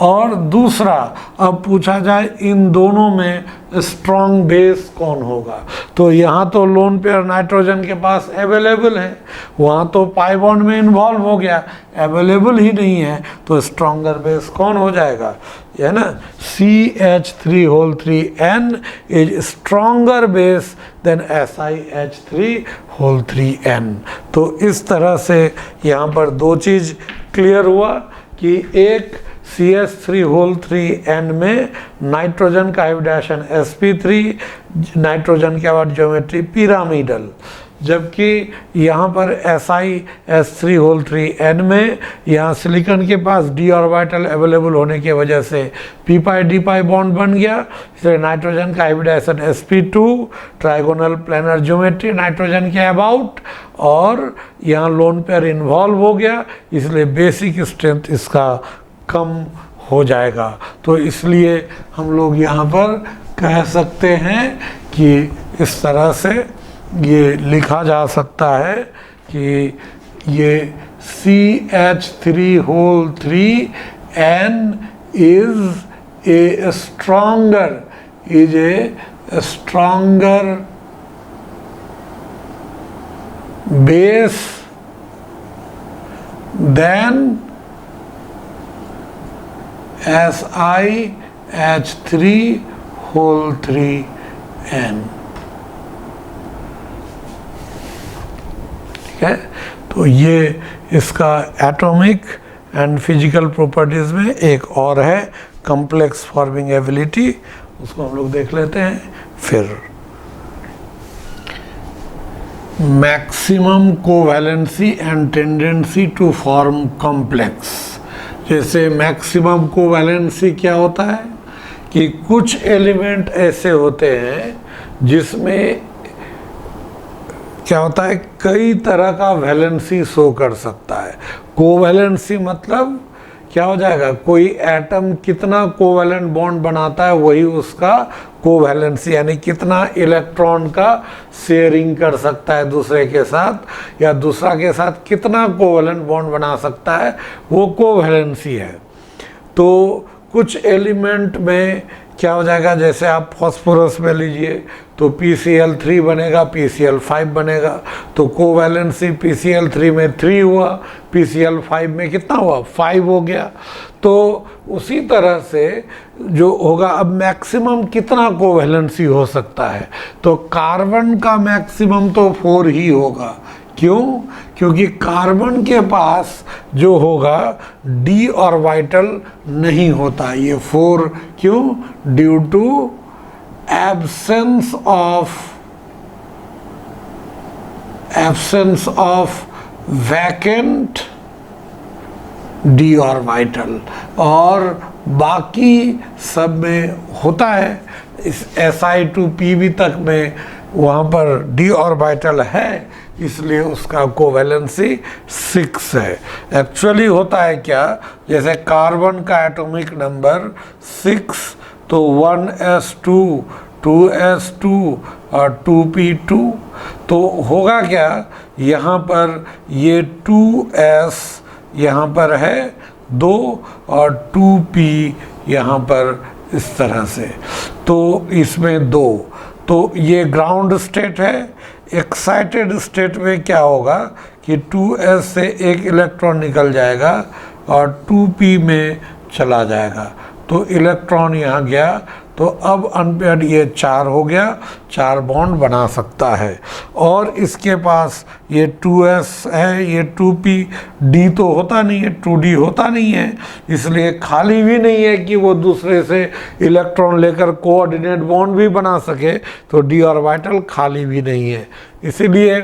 Speaker 1: और दूसरा, अब पूछा जाए इन दोनों में स्ट्रॉन्ग बेस कौन होगा, तो यहाँ तो लोन पेयर नाइट्रोजन के पास अवेलेबल है, वहाँ तो पाई बॉन्ड में इन्वॉल्व हो गया, अवेलेबल ही नहीं है, तो स्ट्रॉन्गर बेस कौन हो जाएगा, है ना, CH3 is stronger base then SiH3 तो इस तरह से यहाँ पर 2 चीज़ क्लियर हुआ कि एक CH3 में नाइट्रोजन का हाइब्रिडाइजेशन sp3, नाइट्रोजन के बाद ज्योमेट्री पिरामिडल, जबकि यहाँ पर SiH3 में यहाँ सिलिकॉन के पास डी ऑर्बिटल अवेलेबल होने की वजह से p pi d pi bond बन गया, इसलिए नाइट्रोजन का hybridisation sp2, trigonal planar geometry nitrogen के अबाउट, और यहाँ लोन पेयर इन्वॉल्व हो गया, इसलिए बेसिक स्ट्रेंथ इसका कम हो जाएगा। तो इसलिए हम लोग यहाँ पर कह सकते हैं कि इस तरह से ये लिखा जा सकता है कि ये CH3 is a stronger base than SiH3 ठीक है, तो ये इसका एटॉमिक एंड फिजिकल प्रॉपर्टीज में एक और है कॉम्प्लेक्स फॉर्मिंग एबिलिटी, उसको हम लोग देख लेते हैं। फिर maximum covalency and tendency to form complex. जैसे मैक्सिमम कोवैलेंसी क्या होता है कि कुछ एलिमेंट ऐसे होते हैं जिसमें क्या होता है, कई तरह का वैलेंसी शो कर सकता है। कोवैलेंसी मतलब क्या हो जाएगा, कोई एटम कितना कोवैलेंट बॉन्ड बनाता है वही उसका कोवैलेंसी, यानी कितना इलेक्ट्रॉन का शेयरिंग कर सकता है दूसरे के साथ, या दूसरा के साथ कितना कोवैलेंट बॉन्ड बना सकता है, वो कोवैलेंसी है। तो कुछ एलिमेंट में क्या हो जाएगा, जैसे आप फॉस्फोरस में लीजिए तो PCl3 बनेगा, PCl5 बनेगा, तो कोवैलेंसी PCl3 में 3 हुआ, PCl5 में कितना हुआ, 5 हो गया। तो उसी तरह से जो होगा, अब मैक्सिमम कितना कोवैलेंसी हो सकता है, तो कार्बन का मैक्सिमम तो 4 ही होगा। क्यों? क्योंकि कार्बन के पास जो होगा d ऑर्बिटल नहीं होता, ये 4 क्यों, due to absence of vacant d orbital, और बाकी सब में होता है। इस Si2Pb तक में वहाँ पर d ऑर्बिटल है, इसलिए उसका कोवैलेंसी 6 है। एक्चुअली होता है क्या, जैसे कार्बन का एटॉमिक नंबर 6, तो 1s2, 2s2 और 2p2, तो होगा क्या, यहाँ पर ये 2s यहाँ पर है 2 और 2p यहाँ पर इस तरह से, तो इसमें 2, तो ये ग्राउंड स्टेट है। एक्साइटेड स्टेट में क्या होगा कि 2s से एक इलेक्ट्रॉन निकल जाएगा और 2p में चला जाएगा, तो इलेक्ट्रॉन यहाँ गया, तो अब अनपेयर्ड ये 4 हो गया, 4 बॉन्ड बना सकता है। और इसके पास ये 2s है, ये 2p, d तो होता नहीं है, 2d होता नहीं है, इसलिए खाली भी नहीं है कि वो दूसरे से इलेक्ट्रॉन लेकर कोऑर्डिनेट बॉन्ड भी बना सके, तो d ऑर्बिटल खाली भी नहीं है। इसीलिए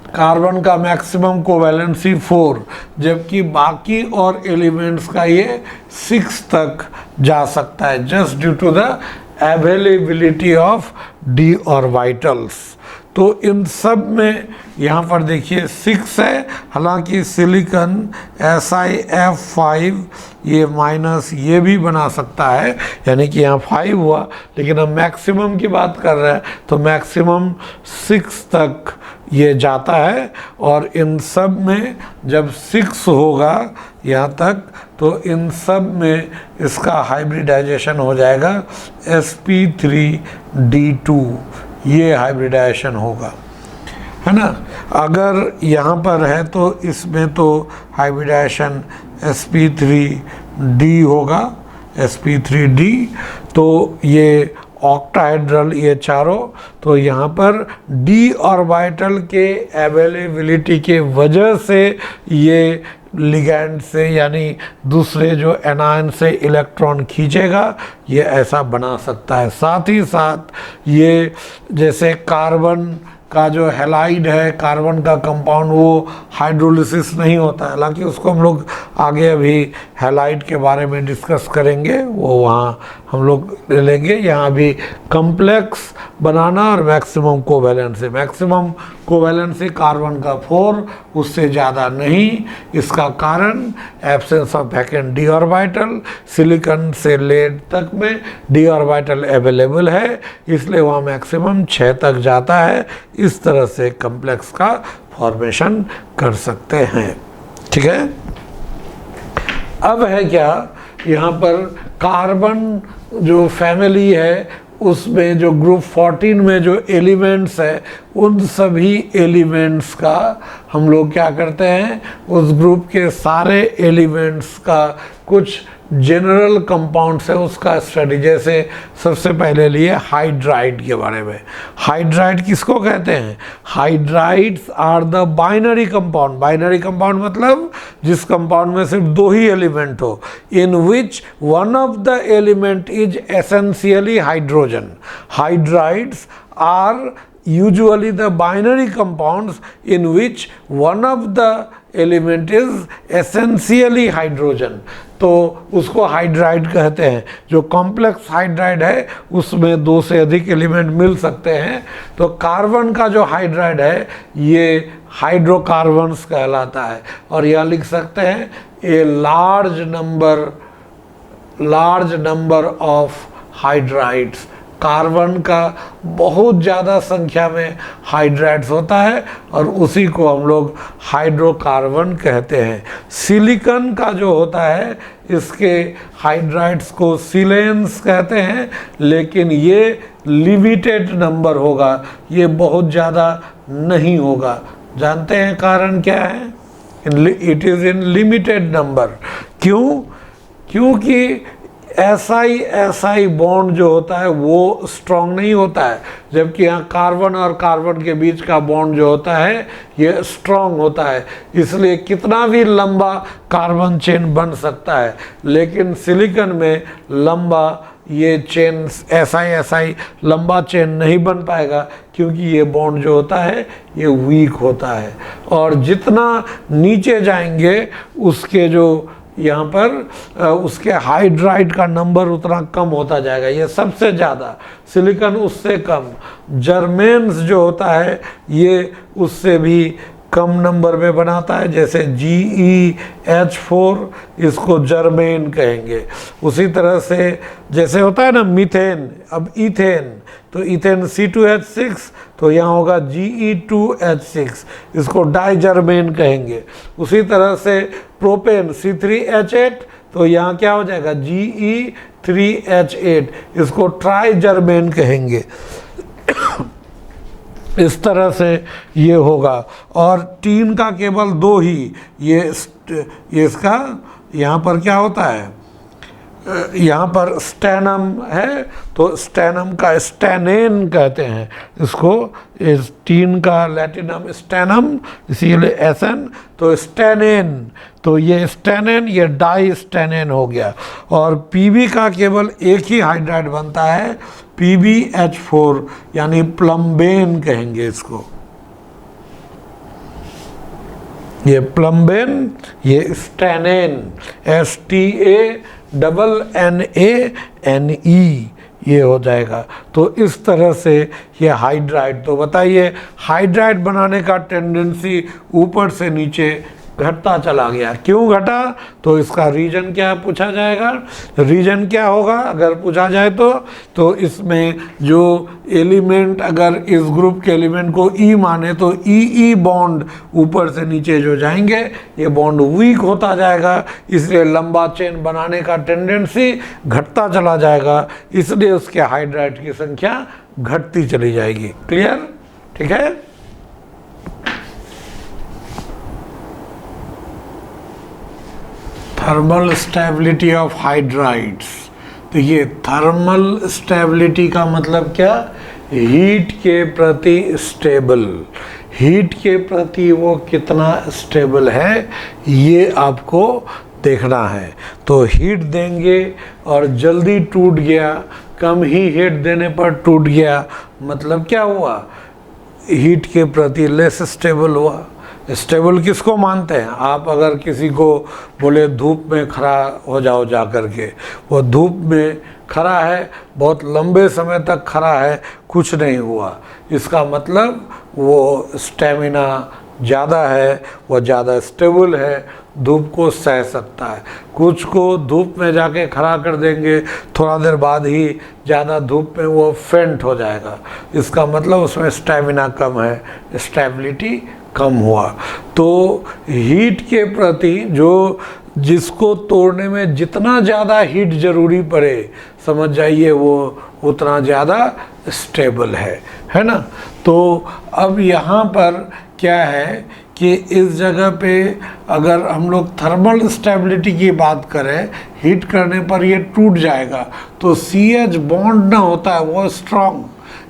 Speaker 1: कार्बन का मैक्सिमम कोवैलेंसी 4, जबकि बाकी और एलिमेंट्स का ये 6 तक जा सकता है, just due to the availability of d orbitals. तो इन सब में यहाँ पर देखिए 6 है, हालांकि सिलिकॉन SiF5 ये माइनस ये भी बना सकता है, यानी कि यहाँ 5 हुआ, लेकिन हम मैक्सिमम की बात कर रहे हैं, तो मैक्सिमम 6 तक ये जाता है। और इन सब में जब 6 होगा यहाँ तक, तो इन सब में इसका हाइब्रिडाइजेशन हो जाएगा sp3d2, ये हाइब्रिडाइजेशन होगा, है ना। अगर यहाँ पर है तो इसमें तो हाइब्रिडाइजेशन sp3d होगा, sp3d, तो ये ऑक्टाहेड्रल ये चारों, तो यहाँ पर d ऑर्बिटल के अवेलेबिलिटी के वजह से ये लिगैंड से यानी दूसरे जो एनायन से इलेक्ट्रॉन खींचेगा, ये ऐसा बना सकता है। साथ ही साथ ये जैसे कार्बन का जो हैलाइड है, कार्बन का कंपाउंड, वो हाइड्रोलिसिस नहीं होता है, हालांकि उसको हम लोग आगे अभी हैलाइड के बारे में डिस्कस करेंगे, वो वहाँ हम लोग ले लेंगे। यहाँ भी कम्प्लेक्स बनाना और मैक्सिमम कोवैलेंसी कार्बन का 4, उससे ज़्यादा नहीं। इसका कारण absence of vacant d orbital, silicon से लेड तक में d ऑर्बिटल अवेलेबल है, इसलिए वहाँ मैक्सिमम 6 तक जाता है। इस तरह से कम्प्लेक्स का फॉर्मेशन कर सकते हैं, ठीक है। अब है क्या, यहाँ पर कार्बन जो फैमिली है उसमें जो ग्रुप 14 में जो एलिमेंट्स है, उन सभी एलिमेंट्स का हम लोग क्या करते हैं, उस ग्रुप के सारे एलिमेंट्स का कुछ जनरल कंपाउंड्स है उसका स्टडी। जैसे सबसे पहले लिए हाइड्राइड के बारे में। हाइड्राइड किसको कहते हैं? Hydrides are the binary compound. Binary compound मतलब जिस कंपाउंड में सिर्फ 2 ही एलिमेंट हो, in which one of the element is essentially hydrogen. Hydrides are usually the binary compounds in which one of the element is essentially hydrogen, तो उसको hydride कहते हैं। जो कॉम्प्लेक्स हाइड्राइड है उसमें 2 से अधिक एलिमेंट मिल सकते हैं। तो कार्बन का जो हाइड्राइड है ये हाइड्रोकार्बन्स कहलाता है, और यह लिख सकते हैं a large number of hydrides carbon का बहुत ज़्यादा संख्या में हाइड्राइड्स होता है और उसी को हम लोग हाइड्रोकार्बन कहते हैं। सिलिकॉन का जो होता है इसके हाइड्राइड्स को सिलेंस कहते हैं, लेकिन ये लिमिटेड नंबर होगा, ये बहुत ज़्यादा नहीं होगा। जानते हैं कारण क्या है? It is in limited number. क्यों? क्योंकि SI बॉन्ड जो होता है वो स्ट्रॉन्ग नहीं होता है, जबकि यहाँ कार्बन और कार्बन के बीच का बॉन्ड जो होता है ये स्ट्रॉन्ग होता है। इसलिए कितना भी लंबा कार्बन चेन बन सकता है, लेकिन सिलिकॉन में लंबा ये चेन SI लंबा चेन नहीं बन पाएगा, क्योंकि ये बॉन्ड जो होता है ये वीक होता है। और जितना नीचे जाएंगे उसके जो यहाँ पर उसके हाइड्राइड का नंबर उतना कम होता जाएगा। ये सबसे ज़्यादा, सिलिकॉन उससे कम। जर्मेन्स जो होता है ये उससे भी कम नंबर में बनाता है, जैसे GeH4 इसको जर्मेन कहेंगे। उसी तरह से जैसे होता है ना मीथेन, अब इथेन, तो इथेन C2H6 तो यहाँ होगा GE2H6, इसको डाइजर्मेन कहेंगे। उसी तरह से प्रोपेन C3H8 तो यहाँ क्या हो जाएगा GE3H8, इसको ट्राइजर्मेन कहेंगे। इस तरह से ये होगा। और टीन का केवल 2 ही, ये इसका यहाँ पर क्या होता है, यहाँ पर स्टेनम है तो स्टेनम का स्टेनेन कहते हैं इसको। इस टीन का लैटिनम स्टेनम, इसीलिए SN, तो स्टेनेन, तो ये स्टेनेन ये डाई स्टेनेन हो गया। और PB का केवल एक ही हाइड्राइड बनता है, PbH4, यानी प्लम्बेन कहेंगे इसको। ये प्लम्बेन, ये स्टेनेन, STANNANE ये हो जाएगा। तो इस तरह से ये हाइड्राइड, तो बताइए हाइड्राइड बनाने का टेंडेंसी ऊपर से नीचे घटता चला गया। क्यों घटा? तो इसका रीजन क्या पूछा जाएगा। रीजन क्या होगा अगर पूछा जाए तो इसमें जो एलिमेंट, अगर इस ग्रुप के एलिमेंट को E माने तो E बॉन्ड ऊपर से नीचे जो जाएंगे ये बॉन्ड वीक होता जाएगा, इसलिए लंबा चेन बनाने का टेंडेंसी घटता चला जाएगा, इसलिए उसके हाइड्राइड की संख्या घटती चली जाएगी। क्लियर? ठीक है। Thermal stability of hydrides. तो ये थर्मल स्टेबिलिटी का मतलब क्या? हीट के प्रति स्टेबल, हीट के प्रति वो कितना स्टेबल है ये आपको देखना है। तो हीट देंगे और जल्दी टूट गया, कम ही हीट देने पर टूट गया, मतलब क्या हुआ? हीट के प्रति लेस स्टेबल हुआ। स्टेबल किसको मानते हैं? आप अगर किसी को बोले धूप में खड़ा हो जाओ जा कर के, वो धूप में खड़ा है, बहुत लंबे समय तक खड़ा है, कुछ नहीं हुआ, इसका मतलब वो स्टेमिना ज़्यादा है, वो ज़्यादा स्टेबल है, धूप को सह सकता है। कुछ को धूप में जाके खड़ा कर देंगे, थोड़ा देर बाद ही ज़्यादा धूप में वो फेंट हो जाएगा, इसका मतलब उसमें स्टेमिना कम है, स्टेबिलिटी कम हुआ। तो हीट के प्रति जो जिसको तोड़ने में जितना ज़्यादा हीट ज़रूरी पड़े, समझ जाइए वो उतना ज़्यादा स्टेबल है ना। तो अब यहाँ पर क्या है कि इस जगह पे अगर हम लोग थर्मल स्टेबिलिटी की बात करें, हीट करने पर ये टूट जाएगा, तो CH बॉन्ड ना होता है वो स्ट्रॉन्ग,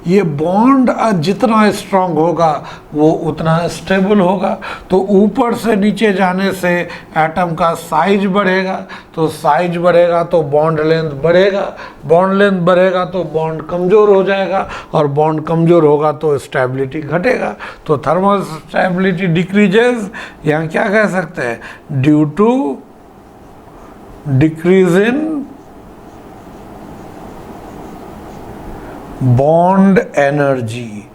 Speaker 1: ये बॉन्ड जितना स्ट्रॉन्ग होगा वो उतना स्टेबल होगा। तो ऊपर से नीचे जाने से एटम का साइज बढ़ेगा, तो साइज बढ़ेगा तो बॉन्ड लेंथ बढ़ेगा, बॉन्ड लेंथ बढ़ेगा तो बॉन्ड कमज़ोर हो जाएगा, और बॉन्ड कमज़ोर होगा तो स्टेबिलिटी घटेगा। तो थर्मल स्टेबिलिटी डिक्रीजेज, यहाँ क्या कह सकते हैं, due to decrease in bond energy.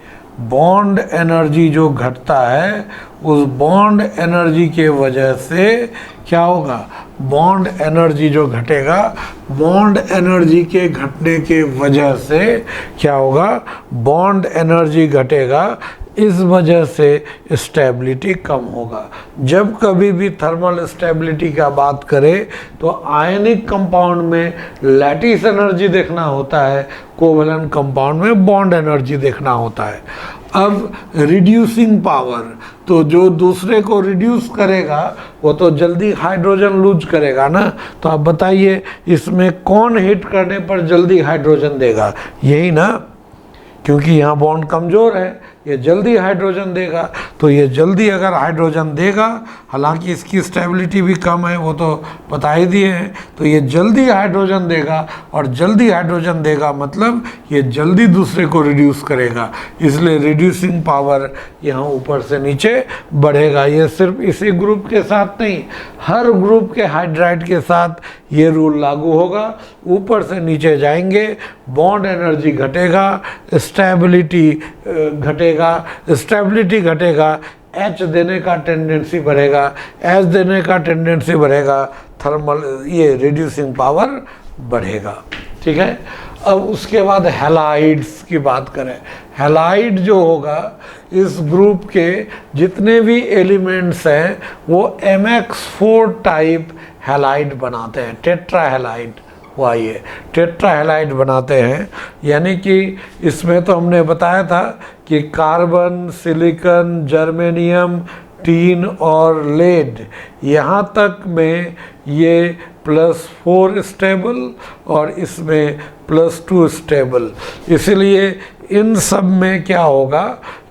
Speaker 1: Bond energy जो घटता है, उस बॉन्ड एनर्जी के वजह से क्या होगा, बॉन्ड एनर्जी जो घटेगा, बॉन्ड एनर्जी के घटने के वजह से क्या होगा, बॉन्ड एनर्जी घटेगा, इस वजह से स्टेबिलिटी कम होगा। जब कभी भी थर्मल स्टेबिलिटी का बात करें तो आयनिक कंपाउंड में लैटिस एनर्जी देखना होता है, कोवेलेंट कंपाउंड में बॉन्ड एनर्जी देखना होता है। अब रिड्यूसिंग पावर, तो जो दूसरे को रिड्यूस करेगा वो तो जल्दी हाइड्रोजन लूज करेगा ना। तो आप बताइए इसमें कौन हिट करने पर जल्दी हाइड्रोजन देगा, यही ना, क्योंकि यहाँ बॉन्ड कमज़ोर है, ये जल्दी हाइड्रोजन देगा। तो ये जल्दी अगर हाइड्रोजन देगा, हालांकि इसकी स्टेबिलिटी भी कम है, वो तो बता ही दिए हैं, तो ये जल्दी हाइड्रोजन देगा, और जल्दी हाइड्रोजन देगा मतलब ये जल्दी दूसरे को रिड्यूस करेगा, इसलिए रिड्यूसिंग पावर यहाँ ऊपर से नीचे बढ़ेगा। ये सिर्फ इसी ग्रुप के साथ नहीं, हर ग्रुप के हाइड्राइड के साथ ये रूल लागू होगा। ऊपर से नीचे जाएंगे, बॉन्ड एनर्जी घटेगा, स्टेबिलिटी घटेगा, स्टेबिलिटी घटेगा, एच देने का टेंडेंसी बढ़ेगा, एच देने का टेंडेंसी बढ़ेगा, थर्मल ये रिड्यूसिंग पावर बढ़ेगा। ठीक है। अब उसके बाद हैलाइड्स की बात करें, हैलाइड जो होगा, इस ग्रुप के जितने भी एलिमेंट्स हैं वो MX4 टाइप हैलाइड बनाते हैं, टेट्रा हैलाइड हुआ, ये टेट्रा हैलाइड बनाते हैं। यानी कि इसमें तो हमने बताया था कि कार्बन, सिलिकॉन, जर्मेनियम, टीन और लेड, यहाँ तक में ये +4 स्टेबल और इसमें +2 स्टेबल। इसलिए इन सब में क्या होगा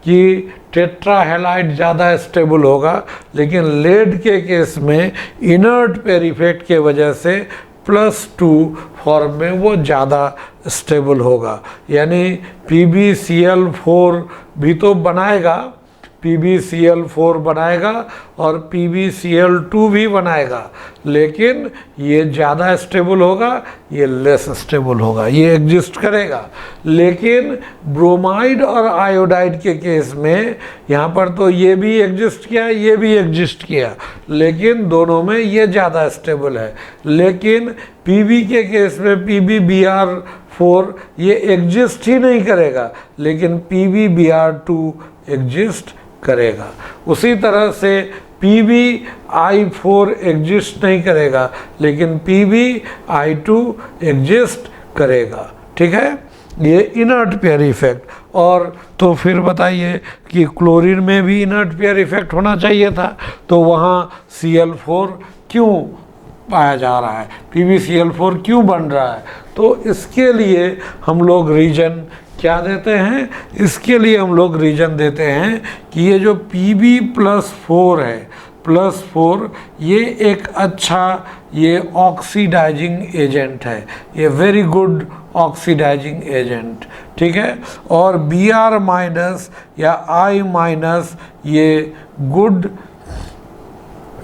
Speaker 1: कि टेट्रा हैलाइड ज़्यादा स्टेबल होगा, लेकिन लेड के केस में इनर्ट पेयर इफेक्ट के वजह से +2 फॉर्म में वो ज़्यादा स्टेबल होगा। यानी PbCl4 भी तो बनाएगा, PbCl4 बनाएगा और PbCl2 भी बनाएगा, लेकिन ये ज़्यादा स्टेबल होगा, ये लेस स्टेबल होगा, ये एग्जिस्ट करेगा। लेकिन ब्रोमाइड और आयोडाइड के केस में यहाँ पर तो ये भी एग्जिस्ट किया, ये भी एग्जिस्ट किया, लेकिन दोनों में ये ज़्यादा स्टेबल है। लेकिन Pb के केस में PbBr4 ये एग्जिस्ट ही नहीं करेगा, लेकिन PbBr2 एग्जिस्ट करेगा। उसी तरह से PbI4 एग्जिस्ट नहीं करेगा, लेकिन PbI2 एग्जिस्ट करेगा। ठीक है, ये इनर्ट पेयर इफेक्ट। और तो फिर बताइए कि क्लोरीन में भी इनर्ट पेयर इफेक्ट होना चाहिए था, तो वहाँ Cl4 क्यों पाया जा रहा है, PbCl4 क्यों बन रहा है? तो इसके लिए हम लोग रीजन क्या देते हैं, इसके लिए हम लोग रीजन देते हैं कि ये जो Pb+4 है, +4, ये एक अच्छा ये ऑक्सीडाइजिंग एजेंट है, ये वेरी गुड ऑक्सीडाइजिंग एजेंट। ठीक है। और Br- या I- ये गुड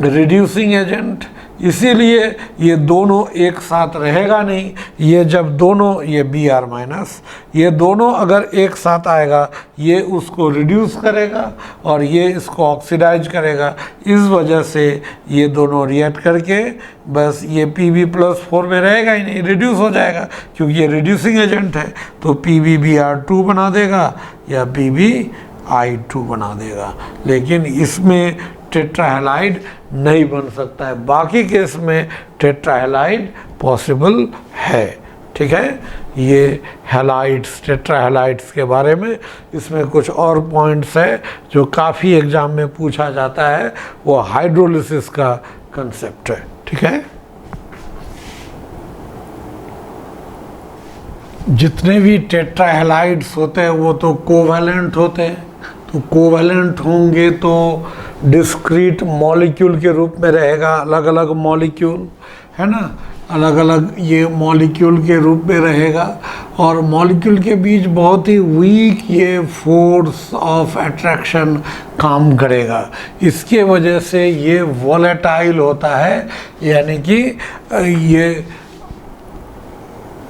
Speaker 1: रिड्यूसिंग एजेंट, इसीलिए ये दोनों एक साथ रहेगा नहीं। ये जब दोनों, ये Br-, ये दोनों अगर एक साथ आएगा, ये उसको रिड्यूस करेगा और ये इसको ऑक्सीडाइज करेगा। इस वजह से ये दोनों रिएक्ट करके बस ये Pb+4 में रहेगा ही नहीं, रिड्यूस हो जाएगा, क्योंकि ये रिड्यूसिंग एजेंट है। तो PbBr2 बना देगा या PbI2 बना देगा, लेकिन इसमें टेट्राहैलाइड नहीं बन सकता है। बाकी केस में टेट्राहैलाइड पॉसिबल है। ठीक है, ये हैलाइड्स, टेट्राहैलाइड्स के बारे में इसमें कुछ और पॉइंट्स है जो काफ़ी एग्जाम में पूछा जाता है, वो हाइड्रोलिसिस का कंसेप्ट है। ठीक है, जितने भी टेट्राहैलाइड्स होते हैं वो तो कोवैलेंट होते हैं, तो कोवैलेंट होंगे तो डिस्क्रीट मॉलिक्यूल के रूप में रहेगा, अलग अलग मॉलिक्यूल है ना, अलग अलग ये मॉलिक्यूल के रूप में रहेगा। और मॉलिक्यूल के बीच बहुत ही वीक ये फोर्स ऑफ अट्रैक्शन काम करेगा, इसके वजह से ये वॉलेटाइल होता है, यानी कि ये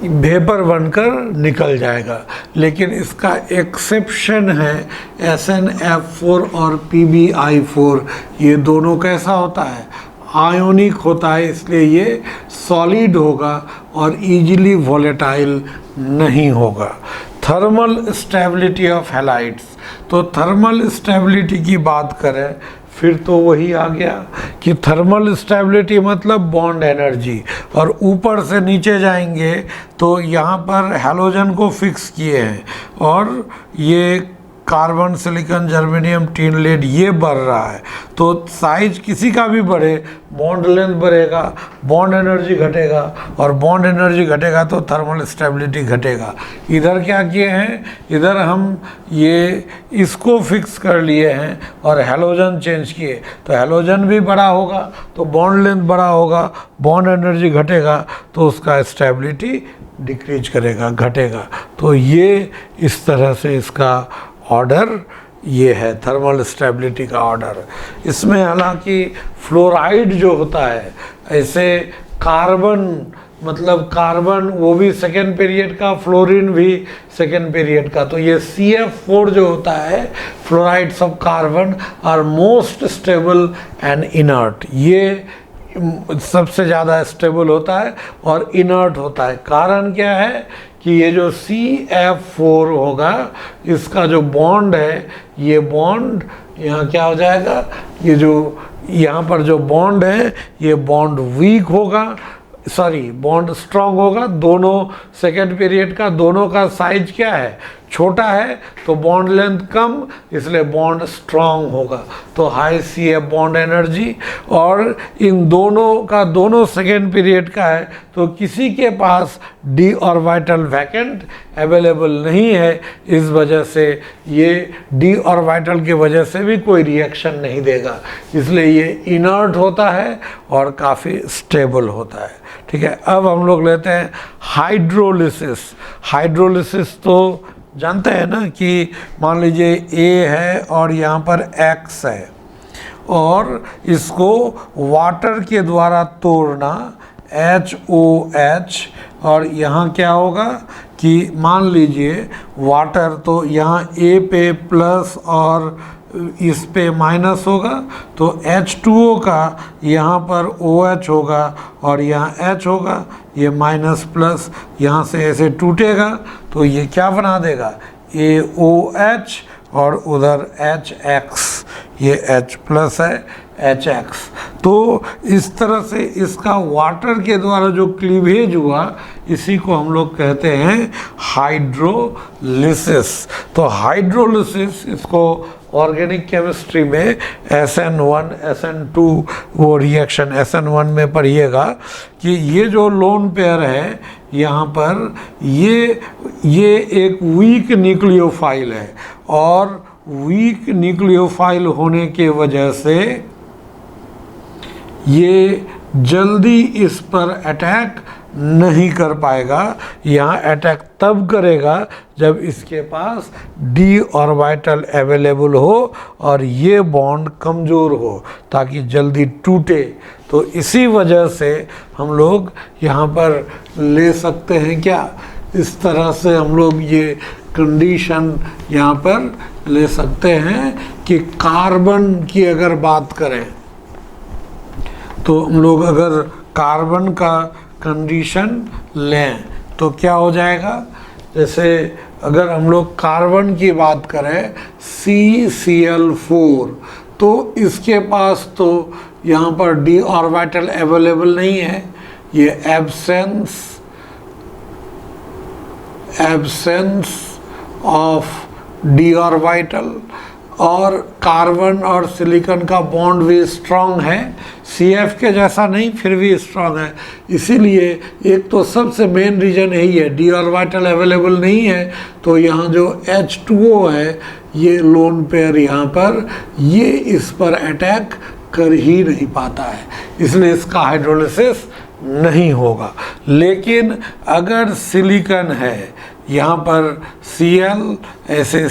Speaker 1: वेपर बनकर निकल जाएगा। लेकिन इसका एक्सेप्शन है SnF4 और PbI4, ये दोनों कैसा होता है, आयोनिक होता है, इसलिए ये सॉलिड होगा और इजीली वॉलेटाइल नहीं होगा। थर्मल स्टेबिलिटी ऑफ हैलाइड्स, तो थर्मल स्टेबिलिटी की बात करें फिर तो वही आ गया कि थर्मल स्टेबिलिटी मतलब बॉन्ड एनर्जी, और ऊपर से नीचे जाएंगे तो यहाँ पर हैलोजन को फिक्स किए हैं और ये carbon, silicon, germanium, tin, lead ये बढ़ रहा है, तो साइज किसी का भी बढ़े बॉन्ड लेंथ बढ़ेगा, बॉन्ड एनर्जी घटेगा, और बॉन्ड एनर्जी घटेगा तो थर्मल स्टेबिलिटी घटेगा। इधर क्या किए हैं, इधर हम ये इसको फिक्स कर लिए हैं और हैलोजन चेंज किए, तो हैलोजन भी बड़ा होगा तो बॉन्ड लेंथ बड़ा होगा, बॉन्ड एनर्जी घटेगा तो उसका स्टेबिलिटी डिक्रीज करेगा, घटेगा। तो ये इस तरह से इसका ऑर्डर ये है थर्मल स्टेबिलिटी का ऑर्डर। इसमें हालांकि फ्लोराइड जो होता है, ऐसे कार्बन मतलब कार्बन वो भी सेकेंड पीरियड का, फ्लोरीन भी सेकेंड पीरियड का, तो ये CF4 जो होता है fluorides of carbon are most stable and inert, ये सबसे ज़्यादा स्टेबल होता है और इनर्ट होता है। कारण क्या है कि ये जो CF4 होगा इसका जो बॉन्ड है, ये बॉन्ड यहाँ क्या हो जाएगा, ये जो यहाँ पर जो बॉन्ड है ये बॉन्ड वीक होगा, सॉरी बॉन्ड स्ट्रांग होगा। दोनों सेकेंड पीरियड का दोनों का साइज क्या है, छोटा है, तो बॉन्ड लेंथ कम, इसलिए बॉन्ड स्ट्रांग होगा, तो हाई CF बॉन्ड एनर्जी। और इन दोनों का दोनों सेकेंड पीरियड का है, तो किसी के पास d ऑर्बिटल वैकेंट अवेलेबल नहीं है, इस वजह से ये d ऑर्बिटल की वजह से भी कोई रिएक्शन नहीं देगा, इसलिए ये इनर्ट होता है और काफ़ी स्टेबल होता है। ठीक है, अब हम लोग लेते हैं हाइड्रोलिसिस। हाइड्रोलिसिस तो जानते हैं ना कि मान लीजिए A है और यहाँ पर X है और इसको वाटर के द्वारा तोड़ना HOH, और यहाँ क्या होगा कि मान लीजिए वाटर, तो यहाँ A पे प्लस और इस पे माइनस होगा, तो H2O का यहाँ पर OH होगा और यहाँ H होगा, ये माइनस प्लस यहाँ से ऐसे टूटेगा तो ये क्या बना देगा, AOH और उधर HX, ये H प्लस है HX। तो इस तरह से इसका वाटर के द्वारा जो क्लीवेज हुआ इसी को हम लोग कहते हैं हाइड्रोलिसिस। तो हाइड्रोलिसिस इसको ऑर्गेनिक केमिस्ट्री में SN1 SN2 वो रिएक्शन SN1 में पढ़िएगा कि ये जो लोन पेयर है यहाँ पर ये एक वीक न्यूक्लियोफाइल है, और वीक न्यूक्लियोफाइल होने के वजह से ये जल्दी इस पर अटैक नहीं कर पाएगा। यहाँ अटैक तब करेगा जब इसके पास d ऑर्बिटल अवेलेबल हो और ये बॉन्ड कमज़ोर हो ताकि जल्दी टूटे। तो इसी वजह से हम लोग यहाँ पर ले सकते हैं क्या, इस तरह से हम लोग ये कंडीशन यहाँ पर ले सकते हैं कि कार्बन की अगर बात करें तो हम लोग अगर कार्बन का कंडीशन लें तो क्या हो जाएगा, जैसे अगर हम लोग कार्बन की बात करें CCl4, तो इसके पास तो यहाँ पर d ऑर्बिटल अवेलेबल नहीं है, ये एब्सेंस ऑफ d ऑर्बिटल, और कार्बन और सिलिकॉन का बॉन्ड भी स्ट्रॉन्ग है, CF के जैसा नहीं फिर भी स्ट्रॉन्ग है। इसीलिए एक तो सबसे मेन रीज़न यही है, d ऑर्बिटल अवेलेबल नहीं है, तो यहाँ जो H2O है ये लोन पेयर यहाँ पर ये इस पर अटैक कर ही नहीं पाता है, इसलिए इसका हाइड्रोलिसिस नहीं होगा। लेकिन अगर सिलिकॉन है यहाँ पर Cl, ऐसे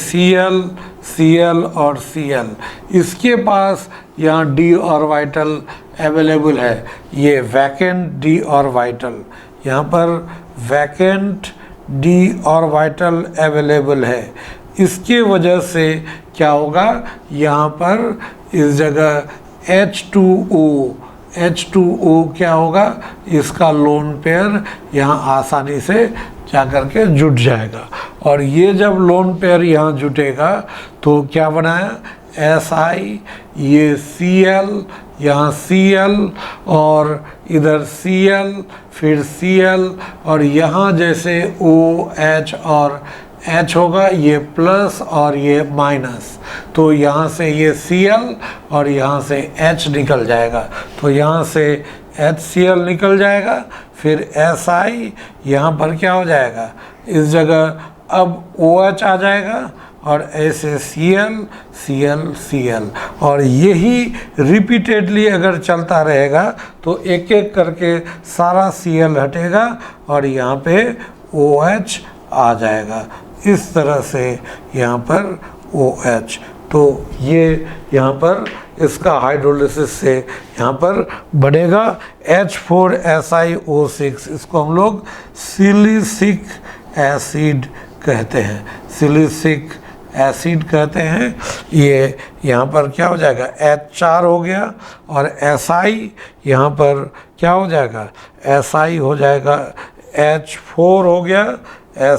Speaker 1: Cl और Cl, इसके पास यहाँ d ऑर्बिटल अवेलेबल है, ये वैकेंट d ऑर्बिटल, यहाँ पर वैकेंट d ऑर्बिटल अवेलेबल है। इसके वजह से क्या होगा, यहाँ पर इस जगह H2O H2O क्या होगा, इसका लोन पेयर यहाँ आसानी से जा कर के जुट जाएगा। और ये जब लोन पेयर यहाँ जुटेगा तो क्या बनाया, Si, ये Cl, यहाँ Cl और इधर Cl, फिर Cl और यहाँ जैसे OH और H होगा, ये प्लस और ये माइनस, तो यहाँ से ये Cl और यहाँ से H निकल जाएगा, तो यहाँ से HCl निकल जाएगा, फिर Si यहाँ पर क्या हो जाएगा, इस जगह अब OH आ जाएगा और ऐसे Cl Cl Cl, और यही रिपीटेडली अगर चलता रहेगा तो एक एक करके सारा Cl हटेगा और यहाँ पे OH आ जाएगा, इस तरह से यहाँ पर OH। तो ये यहाँ पर इसका हाइड्रोलिसिस से यहाँ पर बनेगा H4SiO6, इसको हम लोग सिलिसिक एसिड कहते हैं, सिलिसिक एसिड कहते हैं। ये यहाँ पर क्या हो जाएगा, H4 हो गया और Si यहाँ पर क्या हो जाएगा, Si हो जाएगा, H4 हो गया,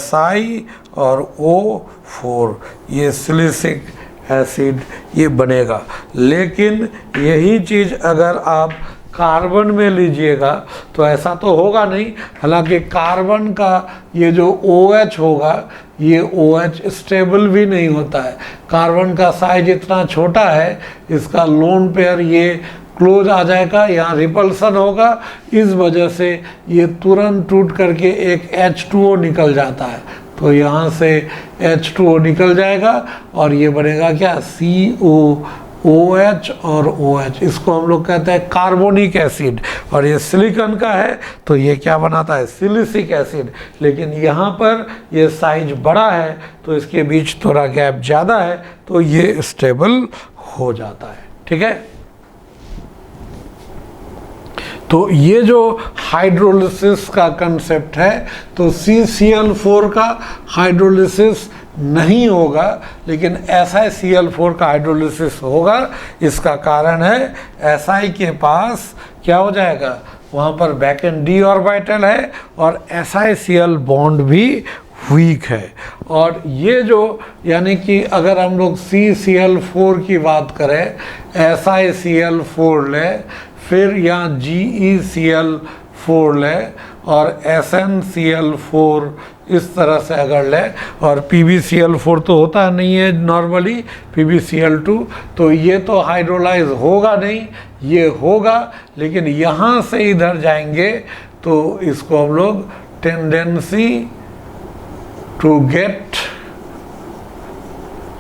Speaker 1: Si और O4, ये सिलिसिक एसिड ये बनेगा। लेकिन यही चीज़ अगर आप कार्बन में लीजिएगा तो ऐसा तो होगा नहीं, हालांकि कार्बन का ये जो OH होगा, ये OH स्टेबल भी नहीं होता है, कार्बन का साइज इतना छोटा है, इसका लोन पेयर ये क्लोज आ जाएगा, यहाँ रिपल्सन होगा, इस वजह से ये तुरंत टूट करके एक H2O निकल जाता है, तो यहाँ से H2O निकल जाएगा और ये बनेगा क्या, COOH और OH, इसको हम लोग कहते हैं कार्बोनिक एसिड। और ये सिलिकॉन का है तो ये क्या बनाता है, सिलिसिक एसिड, लेकिन यहाँ पर ये साइज बड़ा है तो इसके बीच थोड़ा गैप ज़्यादा है तो ये स्टेबल हो जाता है, ठीक है। तो ये जो हाइड्रोलिसिस का कंसेप्ट है, तो CCl4 का हाइड्रोलिसिस नहीं होगा, लेकिन SiCl4 का हाइड्रोलिसिस होगा। इसका कारण है Si के पास क्या हो जाएगा, वहाँ पर बैक एंड d ऑर्बिटल है और SiCl बॉन्ड भी वीक है। और ये जो यानी कि अगर हम लोग CCl4 की बात करें, SiCl4 लें, फिर यहाँ GeCl4 लें और SnCl4 इस तरह से अगर लें, और PbCl4 तो होता नहीं है नॉर्मली, PbCl2, तो ये तो हाइड्रोलाइज होगा नहीं, ये होगा, लेकिन यहाँ से इधर जाएंगे तो इसको हम लोग टेंडेंसी टू गेट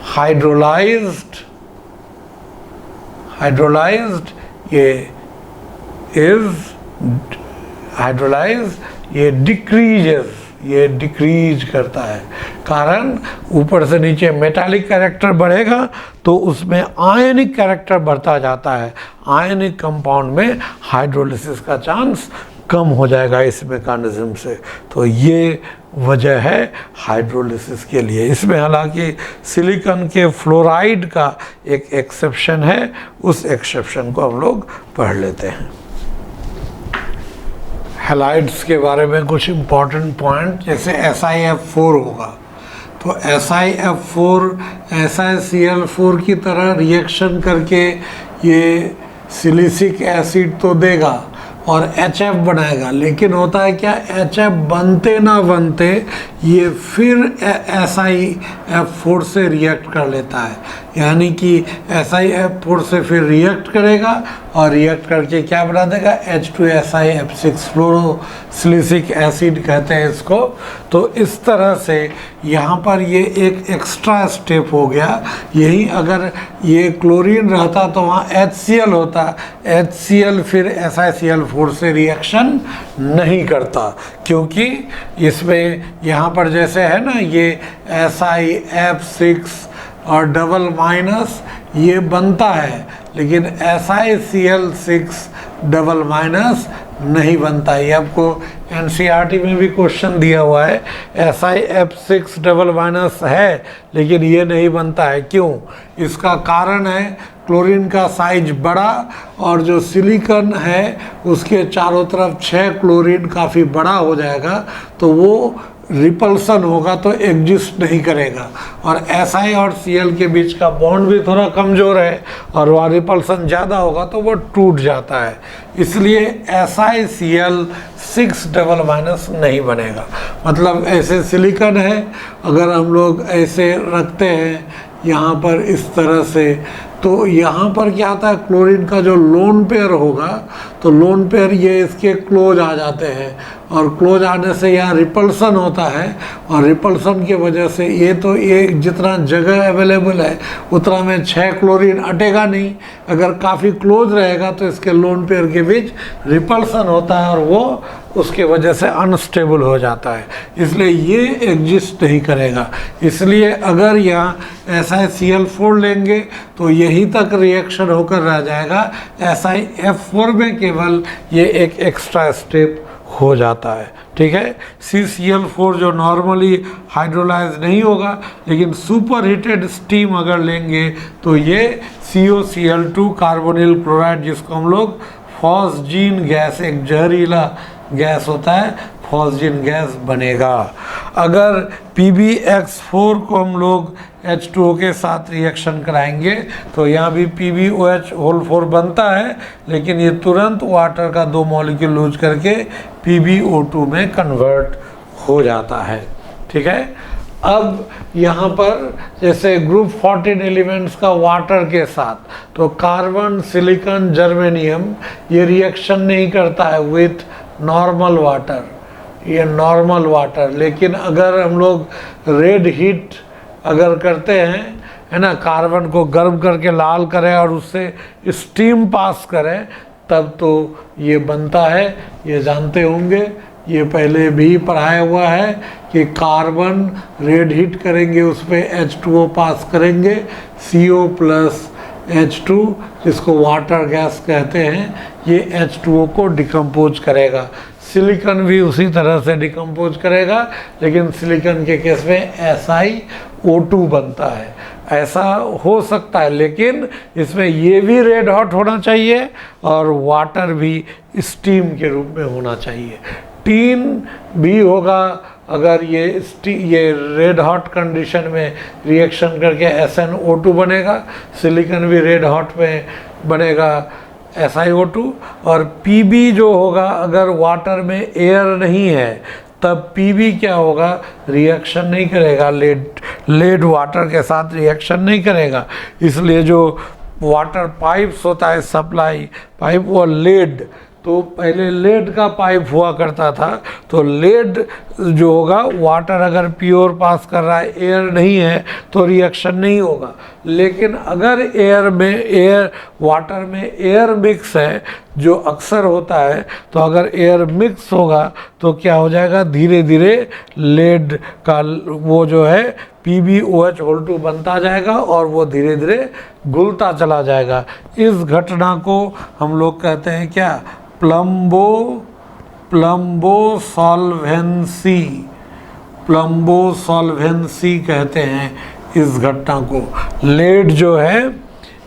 Speaker 1: हाइड्रोलाइज्ड ये इज हाइड्रोलाइज, ये डिक्रीज करता है, कारण ऊपर से नीचे मेटालिक कैरेक्टर बढ़ेगा तो उसमें आयनिक कैरेक्टर बढ़ता जाता है, आयनिक कंपाउंड में हाइड्रोलिसिस का चांस कम हो जाएगा इस मैकेनिज्म से। तो ये वजह है हाइड्रोलिसिस के लिए। इसमें हालांकि सिलिकॉन के फ्लोराइड का एक एक्सेप्शन है, उस एक्सेप्शन को हम लोग पढ़ लेते हैं। हैलाइड्स के बारे में कुछ इम्पॉर्टेंट पॉइंट, जैसे SiF4 होगा तो SiF4 SiCl4 की तरह रिएक्शन करके ये सिलिसिक एसिड तो देगा और HF बनाएगा, लेकिन होता है क्या, HF बनते ना बनते ये फिर SiF4 से रिएक्ट कर लेता है, यानी कि SiF4 से फिर रिएक्ट करेगा और रिएक्ट करके क्या बना देगा, H2SiF6 फ्लोरोसिलिसिक एसिड कहते हैं इसको। तो इस तरह से यहाँ पर ये एक एक्स्ट्रा स्टेप हो गया। यही अगर ये क्लोरीन रहता तो वहाँ HCl होता, HCl फिर SiCl4 से रिएक्शन नहीं करता, क्योंकि इसमें यहाँ पर जैसे है ना ये SiF6 और डबल माइनस ये बनता है, लेकिन SiCl6 डबल माइनस नहीं बनता। ये आपको NCERT में भी क्वेश्चन दिया हुआ है, SiF6 डबल माइनस है लेकिन ये नहीं बनता है, क्यों? इसका कारण है क्लोरीन का साइज बड़ा और जो सिलिकॉन है उसके चारों तरफ 6 क्लोरीन काफ़ी बड़ा हो जाएगा, तो वो रिपल्सन होगा तो एग्जिस्ट नहीं करेगा। और Si और Cl के बीच का बॉन्ड भी थोड़ा कमज़ोर है और वह रिपल्सन ज़्यादा होगा तो वो टूट जाता है, इसलिए SiCl 6 डबल माइनस नहीं बनेगा। मतलब ऐसे सिलिकॉन है, अगर हम लोग ऐसे रखते हैं यहाँ पर इस तरह से, तो यहाँ पर क्या आता है, क्लोरीन का जो लोन पेयर होगा तो लोन पेयर ये इसके क्लोज आ जाते हैं और क्लोज आने से यहाँ रिपल्सन होता है और रिपल्सन की वजह से ये जितना जगह अवेलेबल है उतना में 6 क्लोरीन अटेगा नहीं। अगर काफ़ी क्लोज रहेगा तो इसके लोन पेयर के बीच रिपल्सन होता है और वो उसके वजह से अनस्टेबल हो जाता है, इसलिए ये एग्जिस्ट नहीं करेगा। इसलिए अगर यहाँ SiCl4 लेंगे तो यहीं तक रिएक्शन होकर रह जाएगा, SiF4 में केवल ये एक एक्स्ट्रा स्टेप हो जाता है। ठीक है, CCl4 जो नॉर्मली हाइड्रोलाइज नहीं होगा, लेकिन सुपर हीटेड स्टीम अगर लेंगे तो ये COCl2 कार्बोनिल क्लोराइड, जिसको हम लोग फॉस्जीन गैस, एक जहरीला गैस होता है, फॉस्जीन गैस बनेगा। अगर PbX4 को हम लोग H2O के साथ रिएक्शन कराएंगे तो यहाँ भी PbOH4 बनता है, लेकिन ये तुरंत वाटर का 2 मॉलिक्यूल लूज करके PbO2 में कन्वर्ट हो जाता है। ठीक है, अब यहाँ पर जैसे ग्रुप 14 एलिमेंट्स का वाटर के साथ, तो कार्बन, सिलिकॉन, जर्मेनियम ये रिएक्शन नहीं करता है विथ नॉर्मल वाटर, ये नॉर्मल वाटर। लेकिन अगर हम लोग रेड हीट अगर करते हैं, है ना, कार्बन को गर्म करके लाल करें और उससे स्टीम पास करें, तब तो ये बनता है। ये जानते होंगे, ये पहले भी पढ़ाया हुआ है कि कार्बन रेड हीट करेंगे, उस पर H2O पास करेंगे, CO प्लस H2 जिसको वाटर गैस कहते हैं, ये H2O को डिकम्पोज करेगा। सिलिकॉन भी उसी तरह से डिकम्पोज करेगा, लेकिन सिलिकॉन के केस में SiO2 बनता है। ऐसा हो सकता है, लेकिन इसमें ये भी रेड हॉट होना चाहिए और वाटर भी स्टीम के रूप में होना चाहिए। टीन भी होगा, अगर ये रेड हॉट कंडीशन में रिएक्शन करके SnO2 बनेगा, सिलिकॉन भी रेड हॉट में बनेगा SiO2। और Pb जो होगा, अगर वाटर में एयर नहीं है तब Pb क्या होगा, रिएक्शन नहीं करेगा, लेड वाटर के साथ रिएक्शन नहीं करेगा। इसलिए जो वाटर पाइप्स होता है, सप्लाई पाइप, वो लेड, तो पहले लेड का पाइप हुआ करता था, तो लेड जो होगा, वाटर अगर प्योर पास कर रहा है, एयर नहीं है तो रिएक्शन नहीं होगा। लेकिन अगर वाटर में एयर मिक्स है, जो अक्सर होता है, तो अगर एयर मिक्स होगा तो क्या हो जाएगा, धीरे धीरे लेड का वो जो है PbOH2 बनता जाएगा और वो धीरे धीरे घुलता चला जाएगा। इस घटना को हम लोग कहते हैं क्या, प्लम्बो सॉल्वेंसी कहते हैं इस घटना को। लेड जो है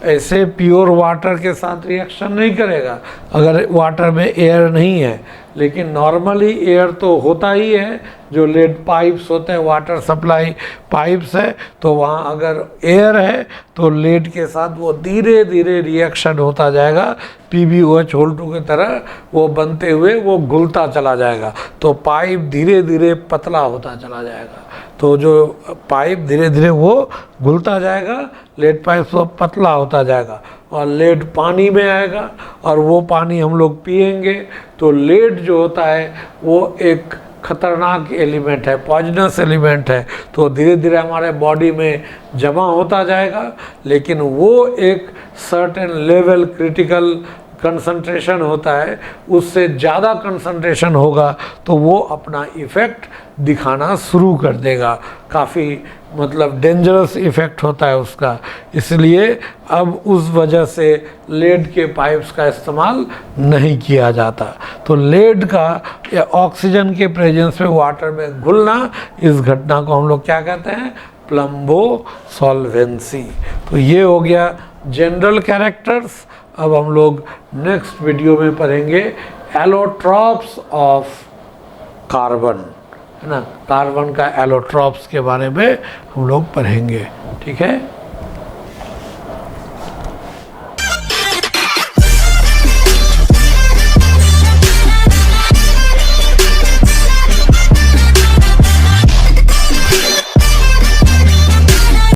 Speaker 1: ऐसे प्योर वाटर के साथ रिएक्शन नहीं करेगा अगर वाटर में एयर नहीं है, लेकिन नॉर्मली एयर तो होता ही है, जो लेड पाइप्स होते हैं, वाटर सप्लाई पाइप्स है, तो वहाँ अगर एयर है तो लेड के साथ वो धीरे धीरे रिएक्शन होता जाएगा, PbOH2 की तरह वो बनते हुए वो घुलता चला जाएगा, तो पाइप धीरे धीरे पतला होता चला जाएगा। तो जो पाइप धीरे धीरे वो घुलता जाएगा, लेड पाइप वो पतला होता जाएगा और लेड पानी में आएगा और वो पानी हम लोग पिएंगे। तो लेड जो होता है वो एक खतरनाक एलिमेंट है, पॉइजनस एलिमेंट है, तो धीरे धीरे हमारे बॉडी में जमा होता जाएगा, लेकिन वो एक सर्टेन लेवल क्रिटिकल कंसंट्रेशन होता है, उससे ज़्यादा कंसंट्रेशन होगा तो वो अपना इफ़ेक्ट दिखाना शुरू कर देगा, काफ़ी मतलब डेंजरस इफ़ेक्ट होता है उसका। इसलिए अब उस वजह से लेड के पाइप्स का इस्तेमाल नहीं किया जाता। तो लेड का या ऑक्सीजन के प्रेजेंस में वाटर में घुलना, इस घटना को हम लोग क्या कहते हैं, प्लम्बो सॉल्वेंसी। तो ये हो गया जनरल कैरेक्टर्स। अब हम लोग नेक्स्ट वीडियो में पढ़ेंगे एलोट्रॉप्स ऑफ कार्बन, है ना, कार्बन का एलोट्रॉप्स के बारे में हम लोग पढ़ेंगे। ठीक है।